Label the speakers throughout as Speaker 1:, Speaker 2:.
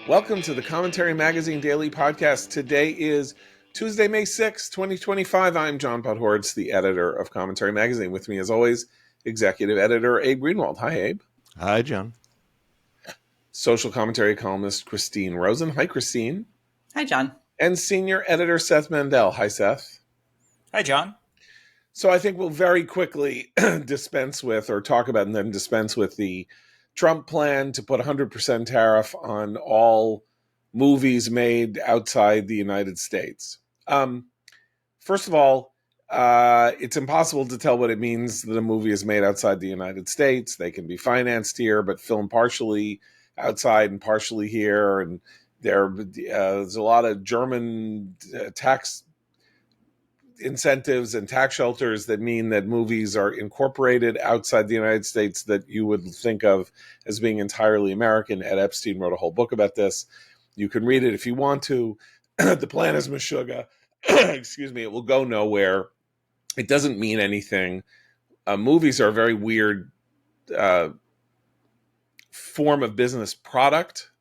Speaker 1: Welcome to the Commentary Magazine Daily Podcast. Today is Tuesday, May 6, 2025. I'm John Podhoretz, the editor of Commentary Magazine. With me, as always, executive editor Abe Greenwald. Hi, Abe.
Speaker 2: Hi, John.
Speaker 1: Social commentary columnist Christine Rosen. Hi, Christine.
Speaker 3: Hi, John.
Speaker 1: And senior editor Seth Mandel. Hi, Seth.
Speaker 4: Hi, John.
Speaker 1: So I think we'll very quickly dispense with the Trump plan to put 100% tariff on all movies made outside the United States. First of all, it's impossible to tell what it means that a movie is made outside the United States. They can be financed here, but filmed partially outside and partially here. And there's a lot of German tax incentives and tax shelters that mean that movies are incorporated outside the United States that you would think of as being entirely American. Ed Epstein wrote a whole book about this. You can read it if you want to. The plan is Meshuggah. Excuse me. It will go nowhere. It doesn't mean anything. Movies are a very weird form of business product.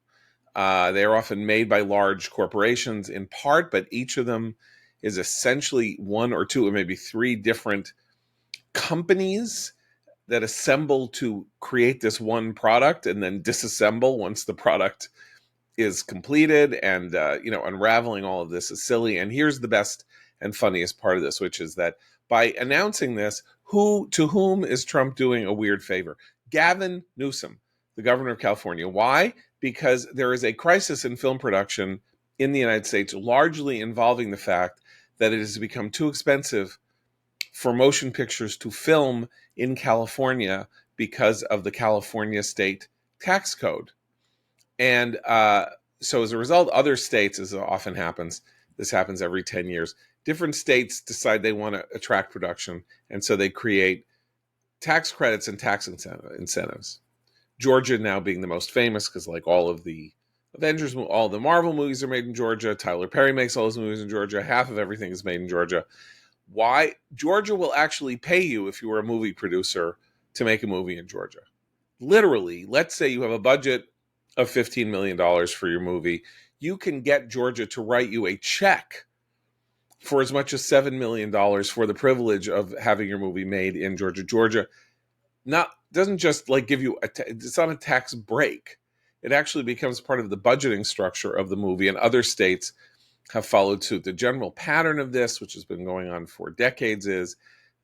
Speaker 1: They are often made by large corporations in part, but each of them is essentially one or two or maybe three different companies that assemble to create this one product and then disassemble once the product is completed. And, unraveling all of this is silly. And here's the best and funniest part of this, which is that by announcing this, to whom is Trump doing a weird favor? Gavin Newsom, the governor of California. Why? Because there is a crisis in film production in the United States, largely involving the fact that it has become too expensive for motion pictures to film in California because of the California state tax code. And so as a result, other states, as often happens, this happens every 10 years, different states decide they want to attract production. And so they create tax credits and tax incentives. Georgia now being the most famous because like all of the Avengers, all the Marvel movies are made in Georgia. Tyler Perry makes all his movies in Georgia. Half of everything is made in Georgia. Why? Georgia will actually pay you if you were a movie producer to make a movie in Georgia. Literally, let's say you have a budget of $15 million for your movie. You can get Georgia to write you a check for as much as $7 million for the privilege of having your movie made in Georgia. Georgia doesn't just like give you it's not a tax break. It actually becomes part of the budgeting structure of the movie, and other states have followed suit. The general pattern of this, which has been going on for decades, is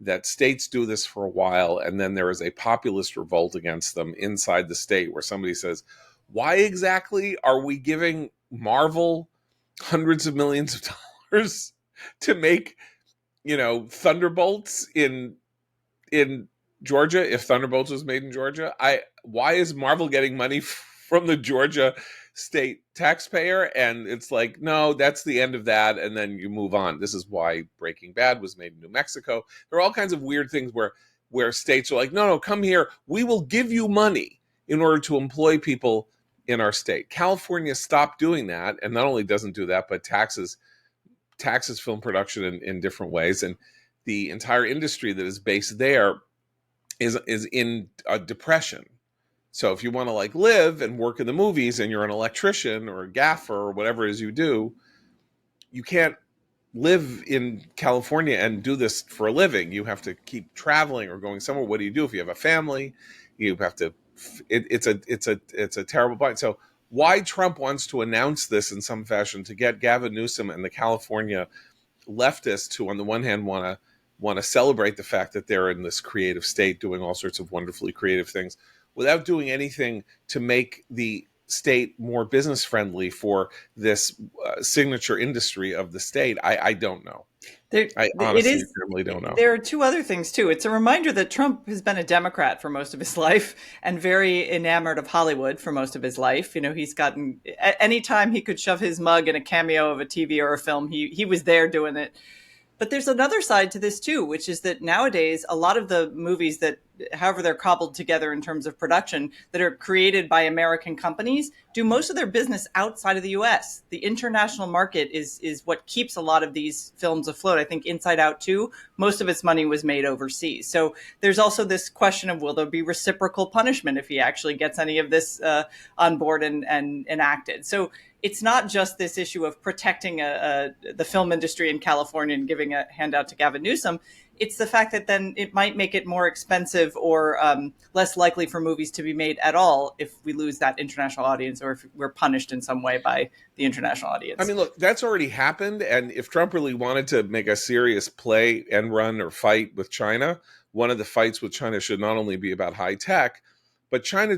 Speaker 1: that states do this for a while, and then there is a populist revolt against them inside the state where somebody says, why exactly are we giving Marvel hundreds of millions of dollars to make, Thunderbolts in Georgia if Thunderbolts was made in Georgia? Why is Marvel getting money from the Georgia state taxpayer? And it's like, no, that's the end of that. And then you move on. This is why Breaking Bad was made in New Mexico. There are all kinds of weird things where states are like, no, come here. We will give you money in order to employ people in our state. California stopped doing that. And not only doesn't do that, but taxes film production in different ways. And the entire industry that is based there is in a depression. So if you want to live and work in the movies and you're an electrician or a gaffer or whatever it is you do, you can't live in California and do this for a living. You have to keep traveling or going somewhere. What do you do if you have a family? You have to. It's a terrible point. So why Trump wants to announce this in some fashion to get Gavin Newsom and the California leftists who, on the one hand, want to celebrate the fact that they're in this creative state doing all sorts of wonderfully creative things, without doing anything to make the state more business friendly for this signature industry of the state, I don't know. I honestly really don't know.
Speaker 3: There are two other things, too. It's a reminder that Trump has been a Democrat for most of his life and very enamored of Hollywood for most of his life. He's gotten, anytime he could shove his mug in a cameo of a TV or a film, he was there doing it. But there's another side to this too, which is that nowadays a lot of the movies that, however they're cobbled together in terms of production, that are created by American companies do most of their business outside of the US. The international market is what keeps a lot of these films afloat. I think Inside Out 2, most of its money was made overseas. So there's also this question of, will there be reciprocal punishment if he actually gets any of this on board and enacted? So it's not just this issue of protecting the film industry in California and giving a handout to Gavin Newsom. It's the fact that then it might make it more expensive or less likely for movies to be made at all if we lose that international audience, or if we're punished in some way by the international audience.
Speaker 1: I mean, look, that's already happened. And if Trump really wanted to make a serious play and run or fight with China, one of the fights with China should not only be about high tech, but China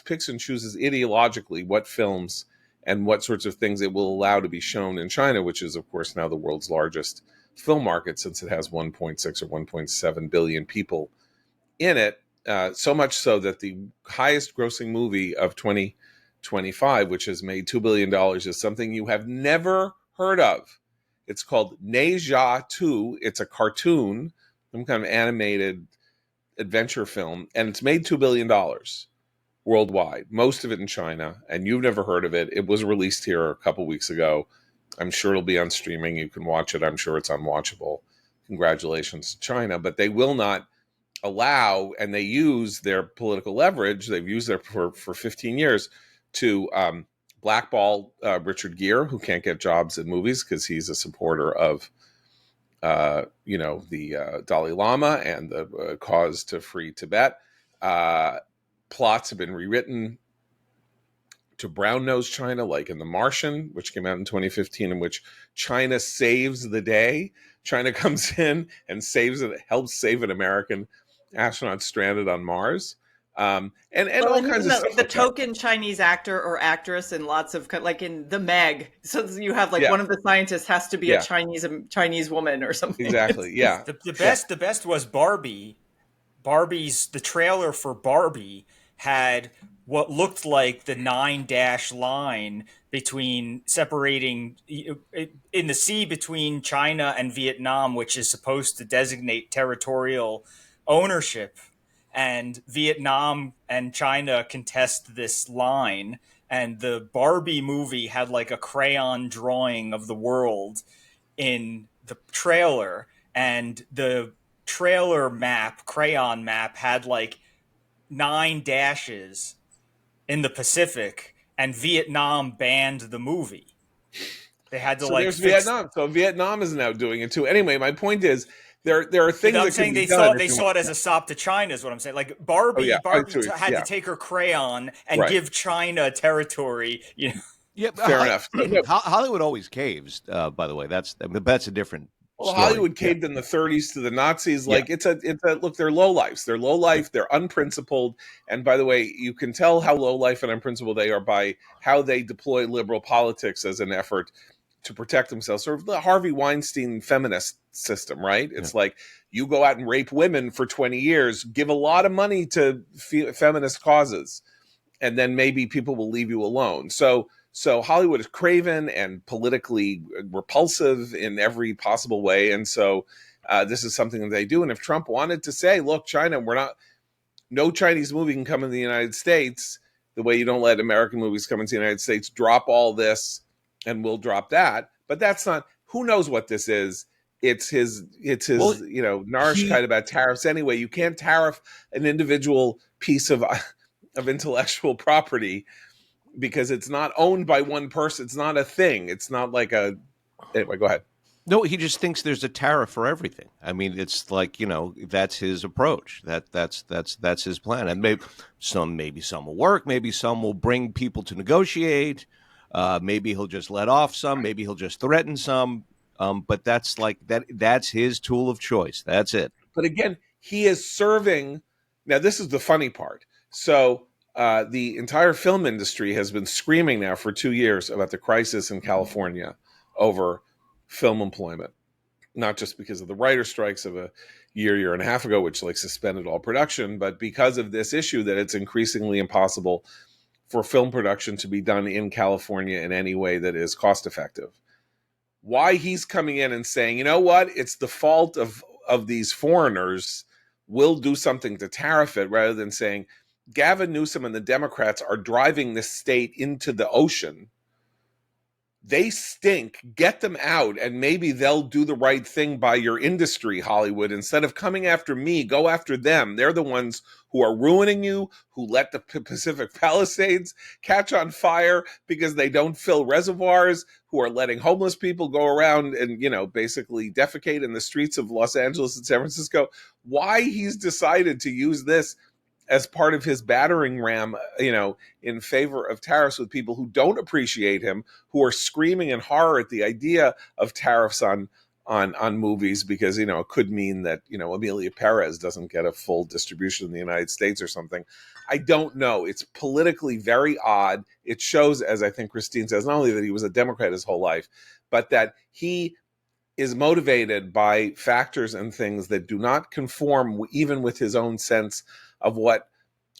Speaker 1: picks and chooses ideologically what films and what sorts of things it will allow to be shown in China, which is, of course, now the world's largest film market, since it has 1.6 or 1.7 billion people in it. So much so that the highest grossing movie of 2025, which has made $2 billion, is something you have never heard of. It's called Ne Zha 2. It's a cartoon, some kind of animated adventure film, and it's made $2 billion worldwide, most of it in China, and you've never heard of it. It was released here a couple weeks ago. I'm sure it'll be on streaming. You can watch it. I'm sure it's unwatchable. Congratulations to China. But they will not allow, and they use their political leverage, they've used their for 15 years, to blackball Richard Gere, who can't get jobs in movies because he's a supporter of the Dalai Lama and the cause to free Tibet. Plots have been rewritten to brown-nose China, like in The Martian, which came out in 2015, in which China saves the day. China comes in and helps save an American astronaut stranded on Mars. And all kinds of stuff.
Speaker 3: The token Chinese actor or actress in lots of, like in The Meg. So you have one of the scientists has to be a Chinese woman or something.
Speaker 1: Exactly. Yeah.
Speaker 2: The best was Barbie. The trailer for Barbie had what looked like the 9-dash line separating in the sea between China and Vietnam, which is supposed to designate territorial ownership. And Vietnam and China contest this line. And the Barbie movie had like a crayon drawing of the world in the trailer. And the trailer crayon map, had like 9 dashes in the Pacific, and Vietnam banned the movie. They had to
Speaker 1: there's Vietnam. So Vietnam is now doing it too. Anyway, my point is there are things that can be done.
Speaker 2: They saw it as a sop to China is what I'm saying. Like Barbie had to take her crayon and give China territory,
Speaker 4: Yeah,
Speaker 1: fair enough.
Speaker 4: Hollywood always caves. By the way, that's a different.
Speaker 1: Well, Hollywood caved in the 30s to the Nazis. Look, they're low lives. They're low life. They're unprincipled. And by the way, you can tell how low life and unprincipled they are by how they deploy liberal politics as an effort to protect themselves. Sort of the Harvey Weinstein feminist system, right? It's like you go out and rape women for 20 years, give a lot of money to feminist causes, and then maybe people will leave you alone. So Hollywood is craven and politically repulsive in every possible way. And so this is something that they do. And if Trump wanted to say, look, China, no Chinese movie can come in the United States the way you don't let American movies come into the United States, drop all this and we'll drop that. But that's not, who knows what this is? It's his narishkeit about tariffs anyway. You can't tariff an individual piece of intellectual property because it's not owned by one person. It's not a thing. It's not like anyway, go ahead.
Speaker 4: No, he just thinks there's a tariff for everything. I mean, it's like, that's his approach. That's his plan. And maybe some will work. Maybe some will bring people to negotiate. Maybe he'll just let off some. Maybe he'll just threaten some. But that's that's his tool of choice. That's it.
Speaker 1: But again, he is serving. Now, this is the funny part. So the entire film industry has been screaming now for 2 years about the crisis in California over film employment, not just because of the writer strikes of a year and a half ago, which suspended all production, but because of this issue that it's increasingly impossible for film production to be done in California in any way that is cost effective. why he's coming in and saying, you know what, it's the fault of these foreigners. We'll do something to tariff it, rather than saying Gavin Newsom and the Democrats are driving this state into the ocean. They stink. Get them out, and maybe they'll do the right thing by your industry, Hollywood. Instead of coming after me, go after them. They're the ones who are ruining you, who let the Pacific Palisades catch on fire because they don't fill reservoirs, who are letting homeless people go around and, basically defecate in the streets of Los Angeles and San Francisco. Why he's decided to use this as part of his battering ram, in favor of tariffs with people who don't appreciate him, who are screaming in horror at the idea of tariffs on movies, because, it could mean that, Amelia Perez doesn't get a full distribution in the United States or something. I don't know. It's politically very odd. It shows, as I think Christine says, not only that he was a Democrat his whole life, but that he is motivated by factors and things that do not conform even with his own sense of what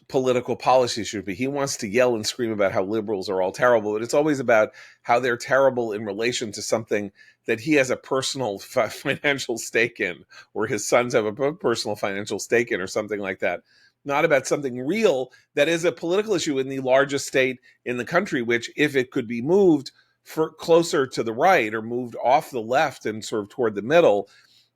Speaker 1: political policy should be. He wants to yell and scream about how liberals are all terrible, but it's always about how they're terrible in relation to something that he has a personal financial stake in, or his sons have a personal financial stake in, or something like that. Not about something real that is a political issue in the largest state in the country, which, if it could be moved for closer to the right or moved off the left and sort of toward the middle,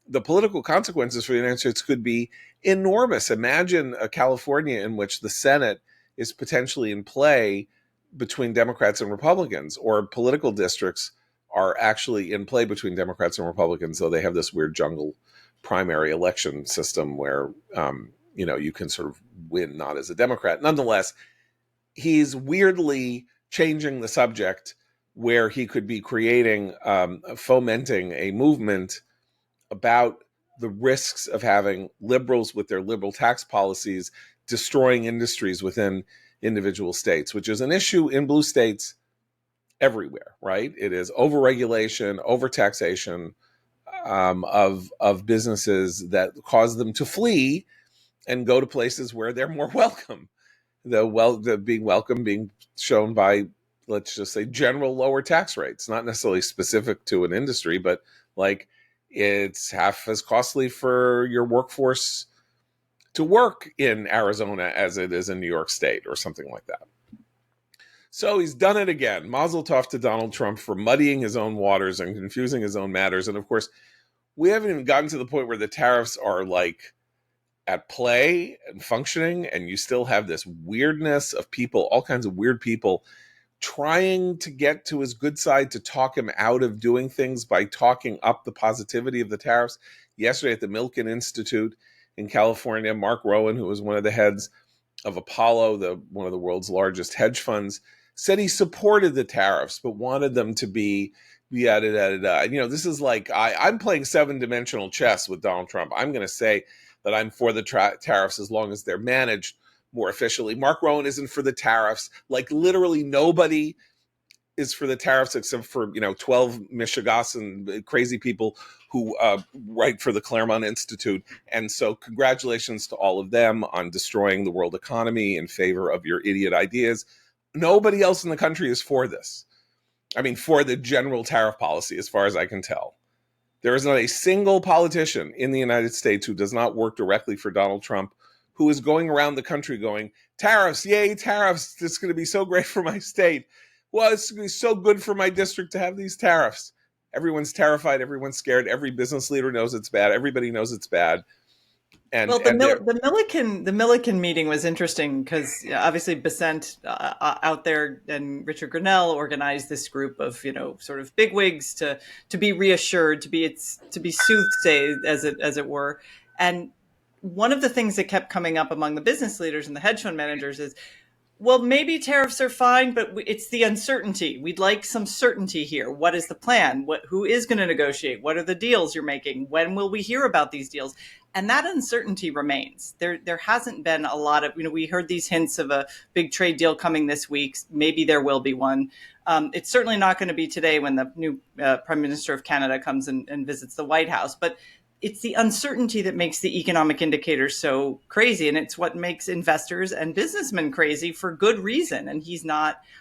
Speaker 1: the political consequences for the United States could be enormous. Imagine a California in which the Senate is potentially in play between Democrats and Republicans, or political districts are actually in play between Democrats and Republicans, though they have this weird jungle primary election system where, you can sort of win not as a Democrat. Nonetheless, he's weirdly changing the subject where he could be creating, fomenting a movement about the risks of having liberals with their liberal tax policies destroying industries within individual states, which is an issue in blue states everywhere, right? It is overregulation, overtaxation of businesses that cause them to flee and go to places where they're more welcome. The being welcome being shown by, let's just say, general lower tax rates, not necessarily specific to an industry, but like, it's half as costly for your workforce to work in Arizona as it is in New York State, or something like that. So he's done it again. Mazel tov to Donald Trump for muddying his own waters and confusing his own matters. And of course, we haven't even gotten to the point where the tariffs are like at play and functioning, and you still have this weirdness of people, all kinds of weird people, trying to get to his good side to talk him out of doing things by talking up the positivity of the tariffs. Yesterday at the Milken Institute in California, Mark Rowan, who was one of the heads of Apollo, one of the world's largest hedge funds, said he supported the tariffs, but wanted them to be yada, yada, yada. This is like, I'm playing 7-dimensional chess with Donald Trump. I'm going to say that I'm for the tariffs as long as they're managed more officially. Mark Rowan isn't for the tariffs. Like, literally nobody is for the tariffs except for 12 Michigan crazy people who write for the Claremont Institute. And so congratulations to all of them on destroying the world economy in favor of your idiot ideas. Nobody else in the country is for this. I mean, for the general tariff policy, as far as I can tell. There is not a single politician in the United States who does not work directly for Donald Trump who is going around the country going, tariffs, yay, tariffs. It's going to be so great for my state. Well, it's going to be so good for my district to have these tariffs. Everyone's terrified. Everyone's scared. Every business leader knows it's bad. Everybody knows it's bad. And,
Speaker 3: well, the Milliken meeting was interesting because obviously Besant out there and Richard Grenell organized this group of sort of bigwigs to be reassured, to be soothsayed as it were. And one of the things that kept coming up among the business leaders and the hedge fund managers is, well, maybe tariffs are fine, but it's the uncertainty. We'd like some certainty here. What is the plan? Who is going to negotiate? What are the deals you're making? When will we hear about these deals? And that uncertainty remains. There hasn't been a lot of, we heard these hints of a big trade deal coming this week. Maybe there will be one. It's certainly not going to be today when the new Prime Minister of Canada comes and visits the White House. But it's the uncertainty that makes the economic indicators so crazy. And it's what makes investors and businessmen crazy for good reason. And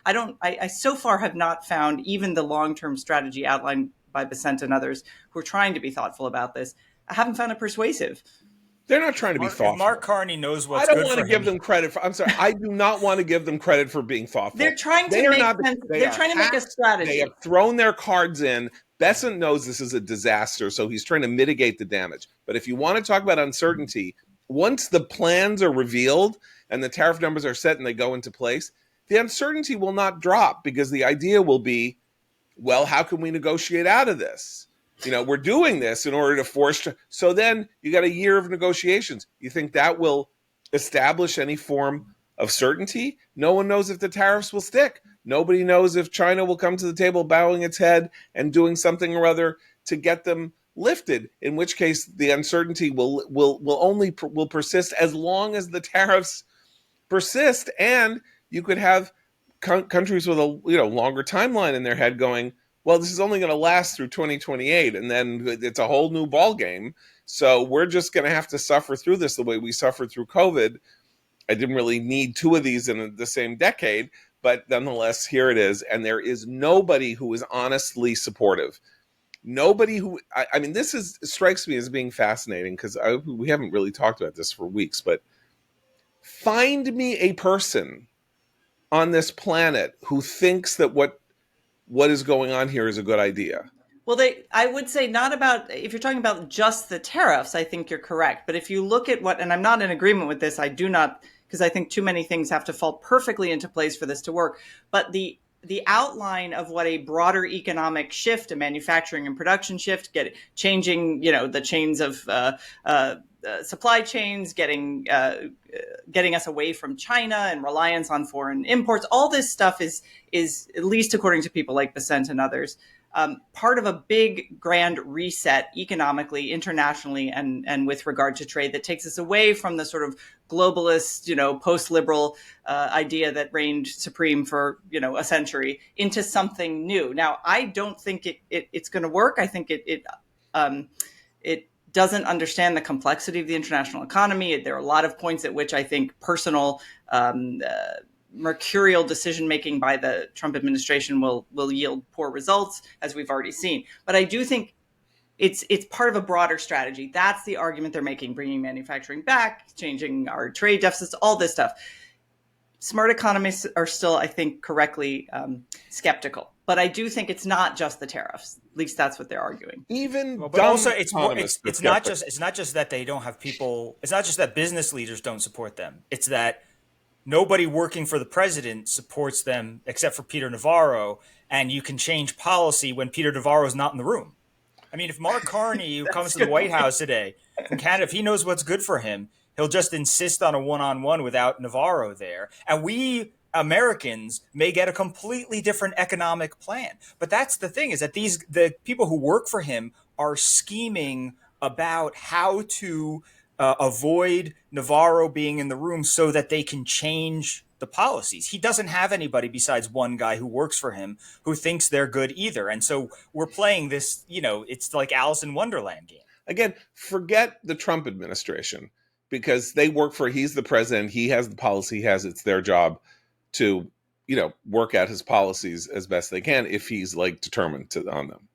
Speaker 3: I so far have not found even the long-term strategy outlined by Bessent and others who are trying to be thoughtful about this, I haven't found it persuasive.
Speaker 1: They're not trying to be thoughtful.
Speaker 2: If Mark Carney knows what's
Speaker 1: I don't
Speaker 2: good
Speaker 1: want
Speaker 2: for
Speaker 1: to give
Speaker 2: him,
Speaker 1: them credit for. I'm sorry. I do not want to give them credit for being thoughtful.
Speaker 3: They're trying to
Speaker 1: They are
Speaker 3: make
Speaker 1: not.
Speaker 3: sense.
Speaker 1: They
Speaker 3: They're
Speaker 1: are
Speaker 3: trying to make a
Speaker 1: hacks.
Speaker 3: strategy.
Speaker 1: They have thrown their cards in. Bessent knows this is a disaster, so he's trying to mitigate the damage. But if you want to talk about uncertainty, once the plans are revealed and the tariff numbers are set and they go into place, the uncertainty will not drop because the idea will be, well, how can we negotiate out of this? We're doing this in order to force. So then you got a year of negotiations. You think that will establish any form of certainty? No one knows if the tariffs will stick. Nobody knows if China will come to the table bowing its head and doing something or other to get them lifted, in which case the uncertainty will persist as long as the tariffs persist. And you could have countries with a longer timeline in their head going, well, this is only going to last through 2028, and then it's a whole new ball game. So we're just going to have to suffer through this the way we suffered through COVID. I didn't really need two of these in the same decade, but nonetheless, here it is. And there is nobody who is honestly supportive. Nobody who, I mean, strikes me as being fascinating because we haven't really talked about this for weeks, but find me a person on this planet who thinks that what is going on here is a good idea.
Speaker 3: Well, I would say not about, if you're talking about just the tariffs, I think you're correct. But if you look at and I'm not in agreement with this, I do not, because I think too many things have to fall perfectly into place for this to work. But the outline of what a broader economic shift, a manufacturing and production shift, changing, the chains of supply chains, getting us away from China and reliance on foreign imports. All this stuff is at least according to people like Bessent and others, part of a big grand reset economically, internationally, and with regard to trade that takes us away from the sort of globalist, post-liberal idea that reigned supreme for, a century into something new. Now, I don't think it's going to work. I think it doesn't understand the complexity of the international economy. There are a lot of points at which I think personal mercurial decision-making by the Trump administration will yield poor results, as we've already seen. But I do think it's part of a broader strategy. That's the argument they're making, bringing manufacturing back, changing our trade deficits, all this stuff. Smart economists are still, I think, correctly skeptical. But I do think it's not just the tariffs. At least that's what they're arguing.
Speaker 2: But also it's not just that they don't have people. It's not just that business leaders don't support them. It's that nobody working for the president supports them except for Peter Navarro, and you can change policy when Peter Navarro is not in the room. I mean, if Mark Carney, who comes to the White House today from Canada, if he knows what's good for him, he'll just insist on a one-on-one without Navarro there. And we Americans may get a completely different economic plan. But that's the thing, is that the people who work for him are scheming about how to avoid Navarro being in the room so that they can change the policies. He doesn't have anybody besides one guy who works for him who thinks they're good either. And so we're playing this, it's like Alice in Wonderland game.
Speaker 1: Again, forget the Trump administration, because they work for, he's the president, he has the policy, it's their job to, work out his policies as best they can if he's determined on them.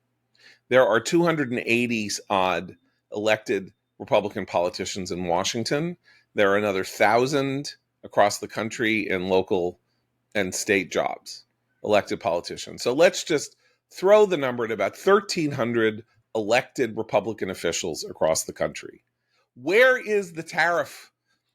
Speaker 1: There are 280 odd elected Republican politicians in Washington. There are another 1,000 across the country in local and state jobs, elected politicians. So let's just throw the number at about 1,300 elected Republican officials across the country. Where is the tariff?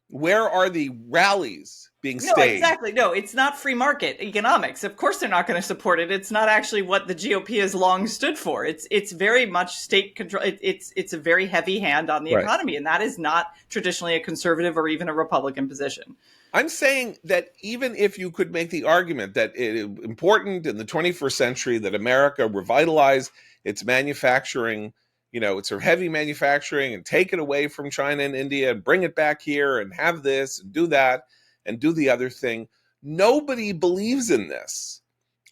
Speaker 1: Where are the rallies being staged?
Speaker 3: No, exactly. No, it's not free market economics. Of course they're not going to support it. It's not actually what the GOP has long stood for. It's very much state control. It's a very heavy hand on the economy, and that is not traditionally a conservative or even a Republican position.
Speaker 1: I'm saying that even if you could make the argument that it's important in the 21st century that America revitalize its manufacturing, it's sort of heavy manufacturing, and take it away from China and India and bring it back here and have this and do that and do the other thing. Nobody believes in this.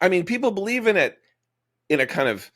Speaker 1: I mean, people believe in it in a kind of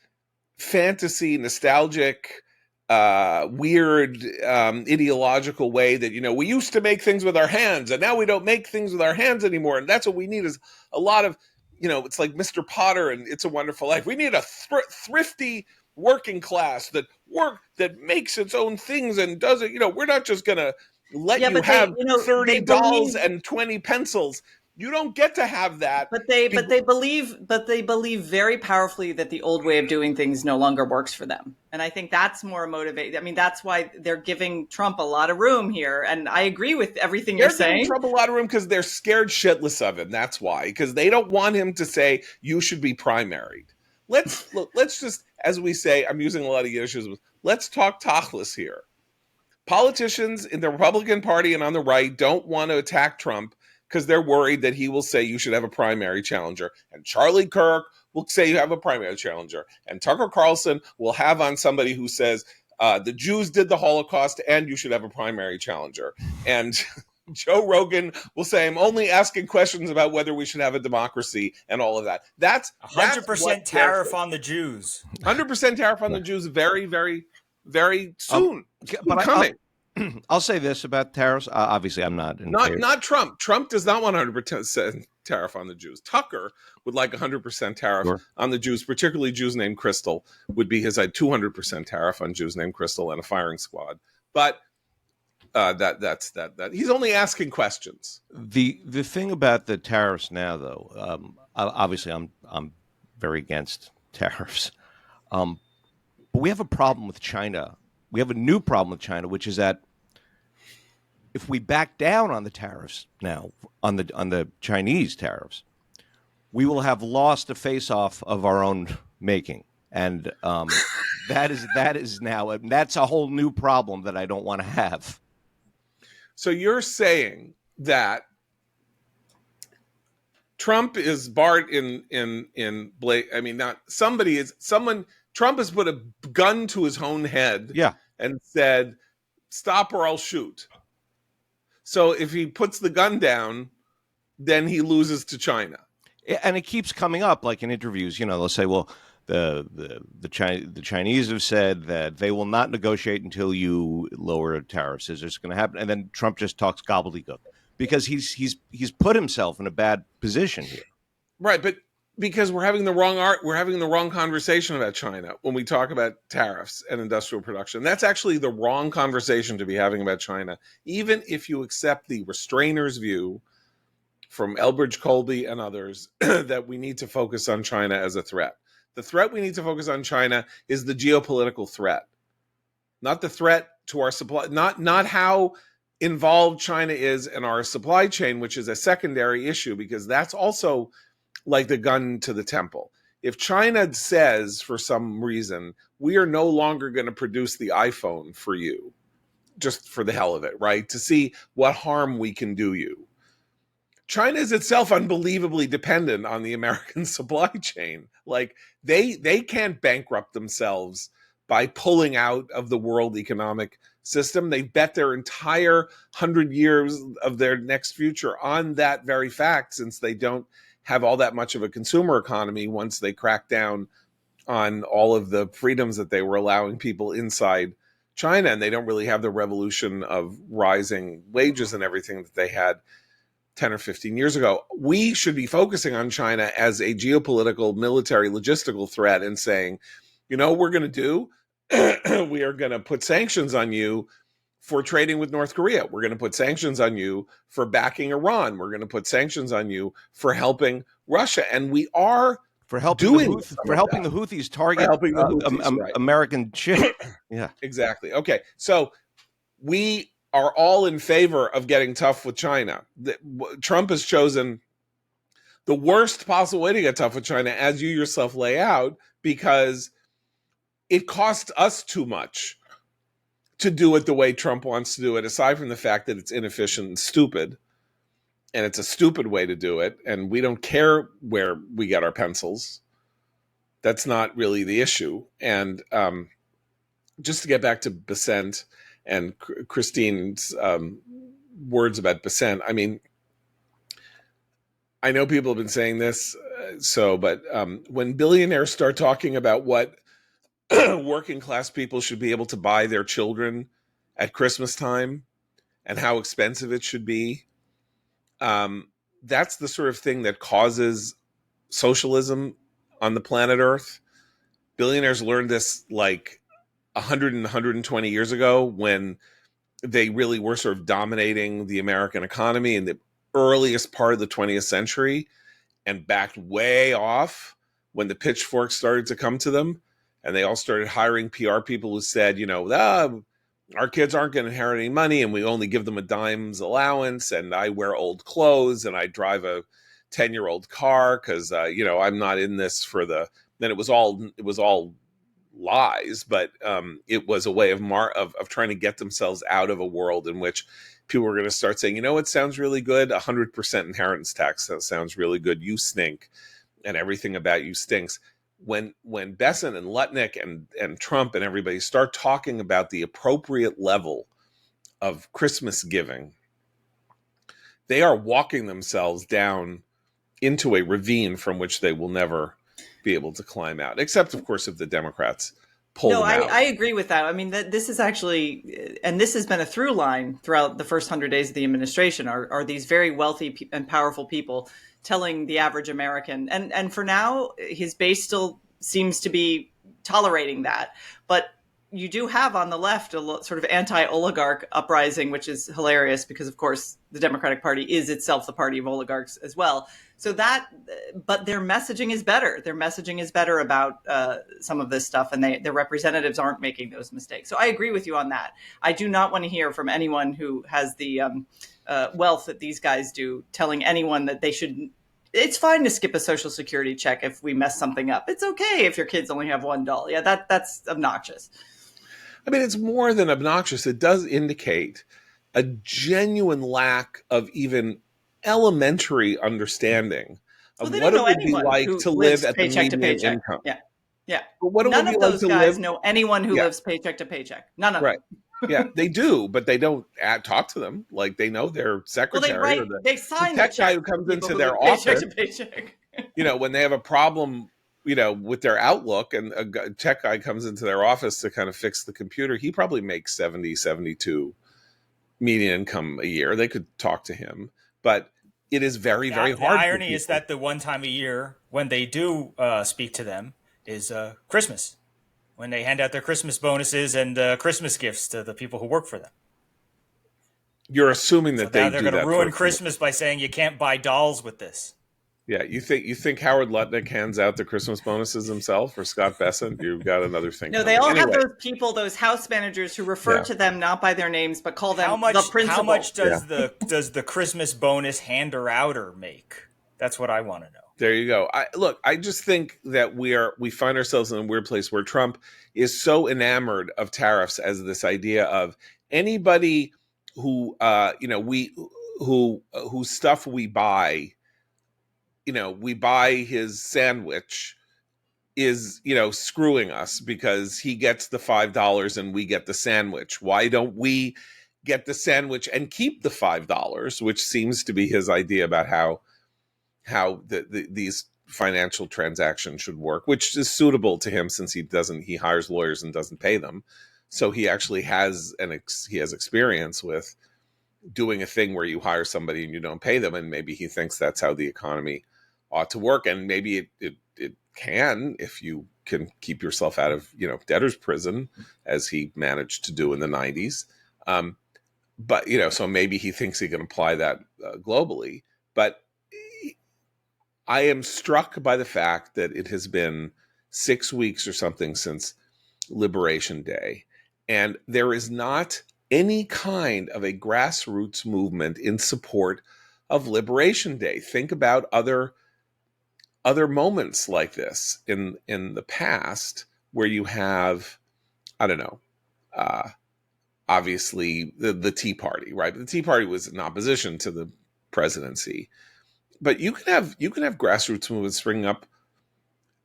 Speaker 1: fantasy, nostalgic, weird, ideological way that, we used to make things with our hands and now we don't make things with our hands anymore. And that's what we need, is a lot of, it's like Mr. Potter and It's a Wonderful Life. We need a thrifty working class that makes its own things and does it. We're not just going to let
Speaker 3: Yeah,
Speaker 1: you
Speaker 3: but they,
Speaker 1: have
Speaker 3: they
Speaker 1: 30 dolls
Speaker 3: believe,
Speaker 1: and 20 pencils. You don't get to have that.
Speaker 3: but they believe very powerfully that the old way of doing things no longer works for them. And I think that's more motivated. I mean, that's why they're giving Trump a lot of room here. And I agree with everything you're
Speaker 1: They're giving
Speaker 3: saying.
Speaker 1: Trump a lot of room because they're scared shitless of him. That's why, because they don't want him to say you should be primaried. Let's just, as we say, I'm using a lot of Yiddish. Let's talk tachlis here. Politicians in the Republican Party and on the right don't want to attack Trump because they're worried that he will say you should have a primary challenger. And Charlie Kirk will say you have a primary challenger. And Tucker Carlson will have on somebody who says the Jews did the Holocaust and you should have a primary challenger. And Joe Rogan will say, I'm only asking questions about whether we should have a democracy and all of that. That's
Speaker 2: 100% tariff on the Jews.
Speaker 1: 100% tariff on the Jews very, very, very soon.
Speaker 4: But
Speaker 1: coming.
Speaker 4: I'll say this about tariffs. Obviously, I'm not in favor.
Speaker 1: Not Trump. Trump does not want 100% tariff on the Jews. Tucker would like 100% tariff on the Jews, particularly Jews named Crystal would be his 200% tariff on Jews named Crystal and a firing squad. But that's that. He's only asking questions.
Speaker 4: The thing about the tariffs now, though, obviously, I'm very against tariffs, but we have a problem with China. We have a new problem with China, which is that if we back down on the tariffs now, on the Chinese tariffs, we will have lost a face-off of our own making, and that is now that's a whole new problem that I don't want to have.
Speaker 1: So you're saying that Trump is barred Trump has put a gun to his own head and said, stop or I'll shoot. So if he puts the gun down, then he loses to China.
Speaker 4: And it keeps coming up, like in interviews, they'll say, well, the Chinese have said that they will not negotiate until you lower tariffs. Is this going to happen? And then Trump just talks gobbledygook because he's put himself in a bad position here.
Speaker 1: Right, but because we're having the wrong conversation about China when we talk about tariffs and industrial production. That's actually the wrong conversation to be having about China, even if you accept the restrainer's view from Elbridge Colby and others that we need to focus on China as a threat. The threat we need to focus on China is the geopolitical threat, not the threat to our supply, not how involved China is in our supply chain, which is a secondary issue, because that's also like the gun to the temple. If China says for some reason, we are no longer going to produce the iPhone for you, just for the hell of it, right? To see what harm we can do you. China is itself unbelievably dependent on the American supply chain. Like they can't bankrupt themselves by pulling out of the world economic system. They bet their entire 100 years of their next future on that very fact, since they don't have all that much of a consumer economy once they crack down on all of the freedoms that they were allowing people inside China. And they don't really have the revolution of rising wages and everything that they had 10 or 15 years ago. We should be focusing on China as a geopolitical, military, logistical threat and saying, what we're going to do? We are going to put sanctions on you for trading with North Korea. We're going to put sanctions on you for backing Iran. We're going to put sanctions on you for helping Russia. And we are
Speaker 4: helping the Houthis target right. American ship. Yeah,
Speaker 1: exactly. Okay. So we are all in favor of getting tough with China. Trump has chosen the worst possible way to get tough with China, as you yourself lay out, because it costs us too much to do it the way Trump wants to do it, aside from the fact that it's inefficient and stupid. And it's a stupid way to do it. And we don't care where we get our pencils. That's not really the issue. And just to get back to Besant and Christine's words about Besant, I mean, I know people have been saying this, but when billionaires start talking about what working class people should be able to buy their children at Christmas time and how expensive it should be, that's the sort of thing that causes socialism on the planet Earth. Billionaires learned this like 100 and 120 years ago when they really were sort of dominating the American economy in the earliest part of the 20th century, and backed way off when the pitchforks started to come to them. And they all started hiring PR people who said, our kids aren't going to inherit any money, and we only give them a dime's allowance, and I wear old clothes, and I drive a 10-year-old car because I'm not in this for the. Then it was all lies, but it was a way of trying to get themselves out of a world in which people were going to start saying, it sounds really good. 100% inheritance tax, that sounds really good. You stink, and everything about you stinks. When Besant and Lutnick and Trump and everybody start talking about the appropriate level of Christmas giving, they are walking themselves down into a ravine from which they will never be able to climb out, except, of course, if the Democrats pull them out.
Speaker 3: I agree with that. I mean, this is actually, and this has been a through line throughout the first 100 days of the administration, are these very wealthy and powerful people telling the average American, and for now, his base still seems to be tolerating that. But you do have on the left a sort of anti-oligarch uprising, which is hilarious because, of course, the Democratic Party is itself the party of oligarchs as well. So but their messaging is better. Their messaging is better about some of this stuff, and their representatives aren't making those mistakes. So I agree with you on that. I do not want to hear from anyone who has the wealth that these guys do, telling anyone that they should. It's fine to skip a Social Security check if we mess something up. It's okay if your kids only have $1. Yeah, that's obnoxious.
Speaker 1: I mean, it's more than obnoxious. It does indicate a genuine lack of even elementary understanding of what it would be like to live at the median income.
Speaker 3: Yeah.
Speaker 1: But what
Speaker 3: None
Speaker 1: it would
Speaker 3: of
Speaker 1: be
Speaker 3: those
Speaker 1: like
Speaker 3: guys know anyone who lives paycheck to paycheck. None of them.
Speaker 1: Yeah, they do, but they don't talk to them. Like, they know their secretary or
Speaker 3: they sign
Speaker 1: the tech guy who comes into their office.
Speaker 3: Paycheck.
Speaker 1: When they have a problem, with their Outlook, and a tech guy comes into their office to kind of fix the computer, he probably makes 70, 72 median income a year. They could talk to him, but it is very, very hard.
Speaker 2: The irony is that the one time a year when they do speak to them is Christmas, when they hand out their Christmas bonuses and Christmas gifts to the people who work for them.
Speaker 1: You're assuming that
Speaker 2: they're going to ruin Christmas by saying you can't buy dolls with this.
Speaker 1: Yeah, you think Howard Lutnick hands out the Christmas bonuses himself, or Scott Besant? You've got another thing.
Speaker 3: No, they all have those people, those house managers who refer to them not by their names but call them the principal.
Speaker 2: How much does the Christmas bonus hander-outer make? That's what I want to know.
Speaker 1: There you go. I just think that we find ourselves in a weird place where Trump is so enamored of tariffs as this idea of anybody who whose stuff we buy. We buy his sandwich is, screwing us because he gets the $5 and we get the sandwich. Why don't we get the sandwich and keep the $5, which seems to be his idea about how these financial transactions should work, which is suitable to him since he hires lawyers and doesn't pay them. So he actually has experience with doing a thing where you hire somebody and you don't pay them. And maybe he thinks that's how the economy ought to work, and maybe it can if you can keep yourself out of debtor's prison, as he managed to do in the 90s. But so maybe he thinks he can apply that globally. But I am struck by the fact that it has been 6 weeks or something since Liberation Day, and there is not any kind of a grassroots movement in support of Liberation Day. Think about other moments like this in the past where you have, obviously the Tea Party, right? The Tea Party was in opposition to the presidency, but you can have grassroots movements springing up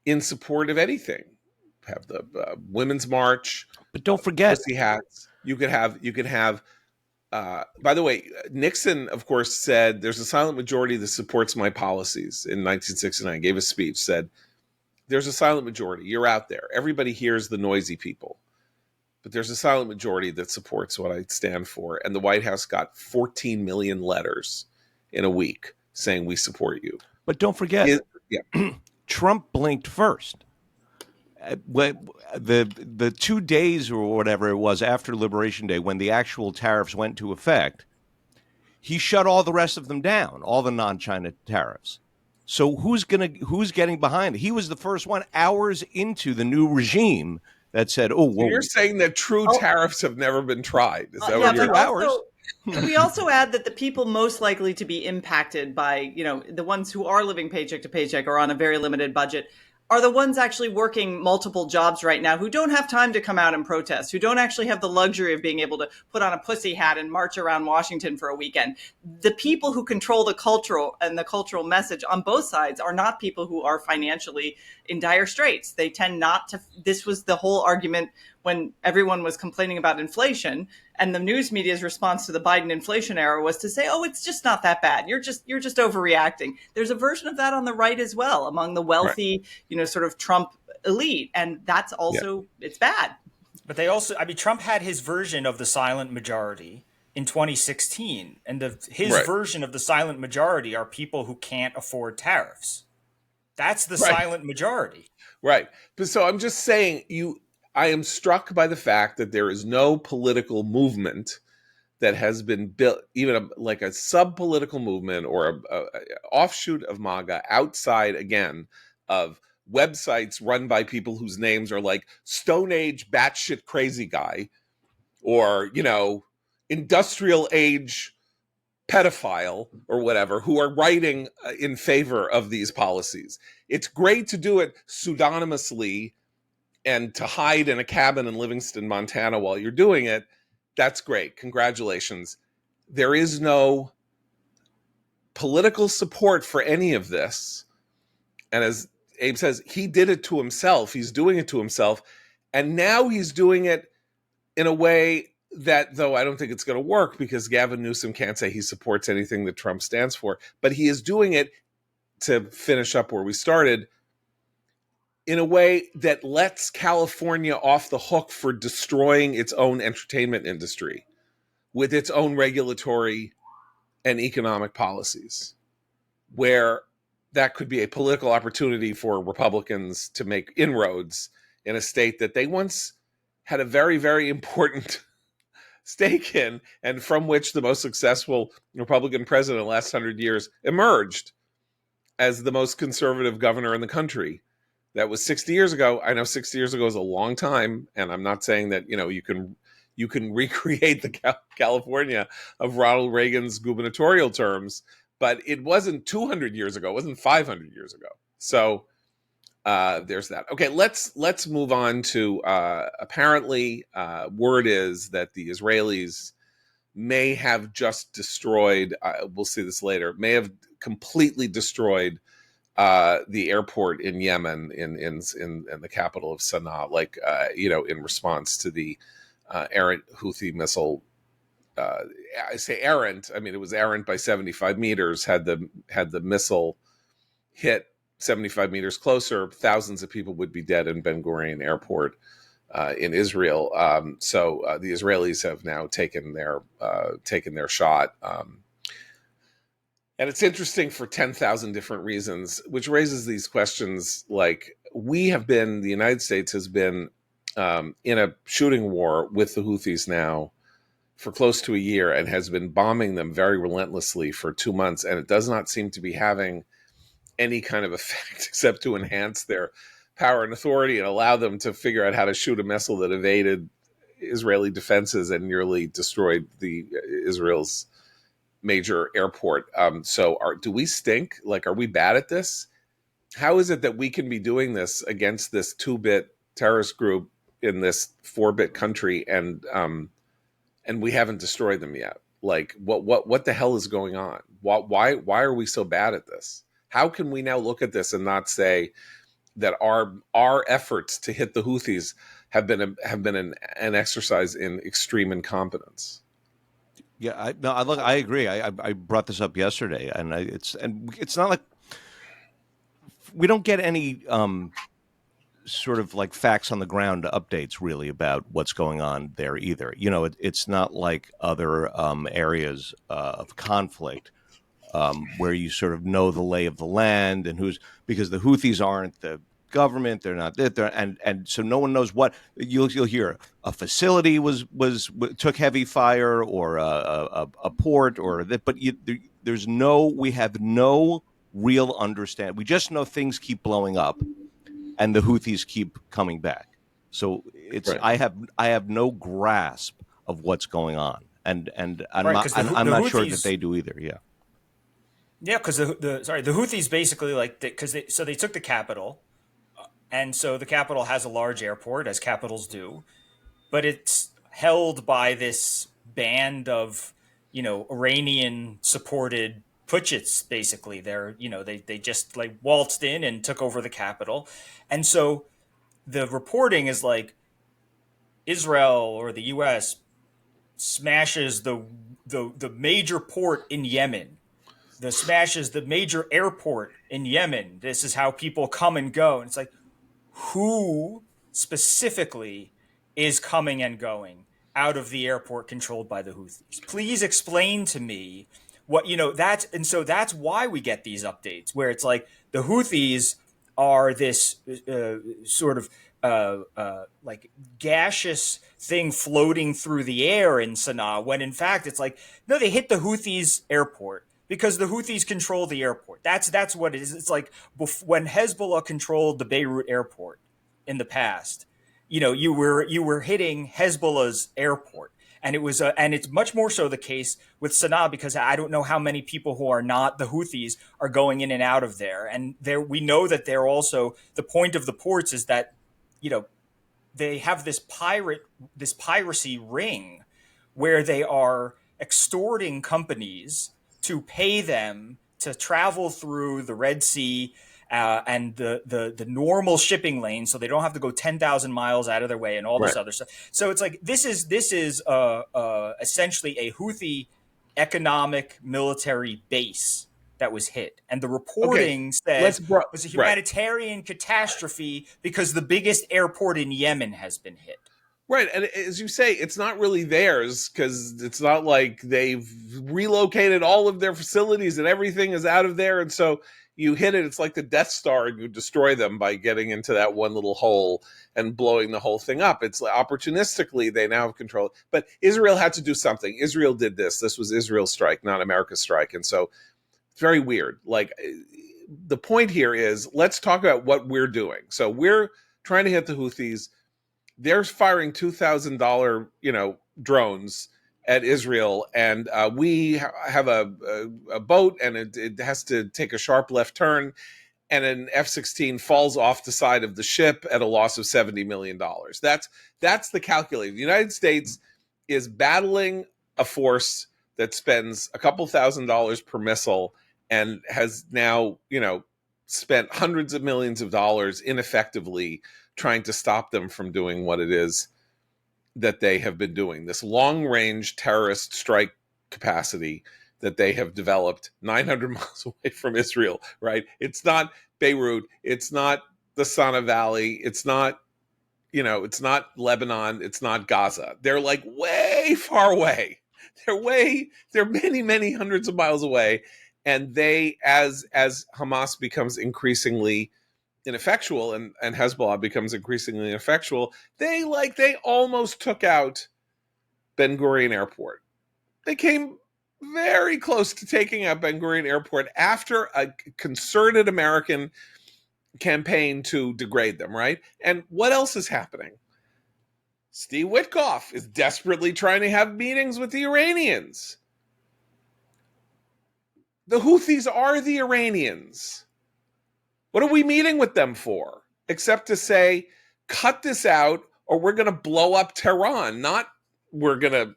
Speaker 1: in support of anything. Have the Women's March,
Speaker 4: but don't forget
Speaker 1: pussy hats. You could have. By the way, Nixon, of course, said there's a silent majority that supports my policies in 1969, gave a speech, said there's a silent majority. You're out there. Everybody hears the noisy people, but there's a silent majority that supports what I stand for. And the White House got 14 million letters in a week saying we support you.
Speaker 4: But don't forget, Trump blinked first. the 2 days or whatever it was after Liberation Day, when the actual tariffs went into effect, he shut all the rest of them down, all the non-China tariffs. So who's getting behind it? He was the first one hours into the new regime that said, "Oh,
Speaker 1: So
Speaker 4: well,
Speaker 1: you're saying that true tariffs have never been tried. Is that
Speaker 3: yeah,
Speaker 1: what you're
Speaker 3: but
Speaker 4: hours.
Speaker 3: also, we also add that the people most likely to be impacted by, the ones who are living paycheck to paycheck or on a very limited budget are the ones actually working multiple jobs right now who don't have time to come out and protest, who don't actually have the luxury of being able to put on a pussy hat and march around Washington for a weekend. The people who control the cultural message on both sides are not people who are financially in dire straits. They tend not to. This was the whole argument when everyone was complaining about inflation, and the news media's response to the Biden inflation era was to say, "Oh, it's just not that bad. You're just overreacting." There's a version of that on the right as well, among the wealthy, sort of Trump elite, and that's also it's bad.
Speaker 2: But they also, I mean, Trump had his version of the silent majority in 2016, and his version of the silent majority are people who can't afford tariffs. That's the silent majority.
Speaker 1: Right. But so I'm just saying, I am struck by the fact that there is no political movement that has been built, even like a sub-political movement or a offshoot of MAGA, outside, again, of websites run by people whose names are like Stone Age batshit crazy guy, or, industrial age pedophile or whatever, who are writing in favor of these policies. It's great to do it pseudonymously and to hide in a cabin in Livingston, Montana while you're doing it. That's great. Congratulations. There is no political support for any of this. And as Abe says, he did it to himself. He's doing it to himself. And now he's doing it in a way that, though I don't think it's going to work, because Gavin Newsom can't say he supports anything that Trump stands for, but he is doing it, to finish up where we started, in a way that lets California off the hook for destroying its own entertainment industry with its own regulatory and economic policies, where that could be a political opportunity for Republicans to make inroads in a state that they once had a very, very important stake in, and from which the most successful Republican president in the last 100 years emerged as the most conservative governor in the country. That was 60 years ago. I know 60 years ago is a long time, and I'm not saying that you can recreate the California of Ronald Reagan's gubernatorial terms, but it wasn't 200 years ago. It wasn't 500 years ago. So there's that. Okay, let's move on to apparently word is that the Israelis may have just destroyed. We'll see this later. May have completely destroyed the airport in Yemen, in the capital of Sana'a, like in response to the errant Houthi missile. I say errant. I mean, it was errant by 75 meters. Had the missile hit 75 meters closer, thousands of people would be dead in Ben Gurion Airport in Israel. So the Israelis have now taken their shot. And it's interesting for 10,000 different reasons, which raises these questions. Like, the United States has been in a shooting war with the Houthis now for close to a year, and has been bombing them very relentlessly for 2 months. And it does not seem to be having any kind of effect except to enhance their power and authority and allow them to figure out how to shoot a missile that evaded Israeli defenses and nearly destroyed Israel's major airport. Do we stink? Like, are we bad at this? How is it that we can be doing this against this 2-bit terrorist group in this 4-bit country, and we haven't destroyed them yet? Like, what the hell is going on? Why are we so bad at this? How can we now look at this and not say that our efforts to hit the Houthis have been an exercise in extreme incompetence?
Speaker 4: Yeah, I agree. I brought this up yesterday, and it's not like we don't get any sort of like facts on the ground updates really about what's going on there either. It's not like other areas of conflict where you sort of know the lay of the land and because the Houthis aren't the government. They're not there, and so no one knows what you'll hear. A facility was took heavy fire, or a port, or that. But we have no real understanding. We just know things keep blowing up, and the Houthis keep coming back. So
Speaker 1: Right.
Speaker 4: I have no grasp of what's going on, and I'm
Speaker 2: Right,
Speaker 4: not
Speaker 2: 'cause the
Speaker 4: not sure
Speaker 2: Houthis-
Speaker 4: that they do either. Yeah.
Speaker 2: Yeah, because the Houthis basically so they took the capital, and so the capital has a large airport, as capitals do, but it's held by this band of Iranian supported putschs. Basically, they just like waltzed in and took over the capital, and so the reporting is like Israel or the U.S. smashes the major port in Yemen. The smashes the major airport in Yemen. This is how people come and go. And it's like, who specifically is coming and going out of the airport controlled by the Houthis? Please explain to me what, that's why we get these updates where it's like the Houthis are this sort of like gaseous thing floating through the air in Sana'a, when in fact it's like, no, they hit the Houthis airport because the Houthis control the airport. That's what it is. It's like when Hezbollah controlled the Beirut airport in the past, you were hitting Hezbollah's airport. And it's much more so the case with Sana'a, because I don't know how many people who are not the Houthis are going in and out of there. And we know that they're also, the point of the ports is that, they have this piracy ring where they are extorting companies to pay them to travel through the Red Sea and the normal shipping lane, so they don't have to go 10,000 miles out of their way and all this other stuff. So it's like this is essentially a Houthi economic military base that was hit, and the reporting says it was a humanitarian catastrophe because the biggest airport in Yemen has been hit.
Speaker 1: Right, and as you say, it's not really theirs, because it's not like they've relocated all of their facilities and everything is out of there, and so you hit it. It's like the Death Star, and you destroy them by getting into that one little hole and blowing the whole thing up. It's like opportunistically they now have control. But Israel had to do something. Israel did this. This was Israel's strike, not America's strike, and so it's very weird. Like, the point here is, let's talk about what we're doing. So we're trying to hit the Houthis. They're firing $2,000, drones at Israel, and we have a boat, and it has to take a sharp left turn, and an F-16 falls off the side of the ship at a loss of $70 million. That's the calculator. The United States is battling a force that spends a couple $1,000s per missile and has now, spent hundreds of millions of dollars ineffectively trying to stop them from doing what it is that they have been doing. This long-range terrorist strike capacity that they have developed 900 miles away from Israel, right? It's not Beirut. It's not the Sana Valley. It's not, it's not Lebanon. It's not Gaza. They're like way far away. They're many, many hundreds of miles away. And they, as Hamas becomes increasingly ineffectual and Hezbollah becomes increasingly ineffectual, they almost took out Ben Gurion Airport. They came very close to taking out Ben Gurion Airport after a concerted American campaign to degrade them, right? And what else is happening? Steve Witkoff is desperately trying to have meetings with the Iranians. The Houthis are the Iranians. What are we meeting with them for? Except to say, cut this out, or we're going to blow up Tehran. Not we're going to,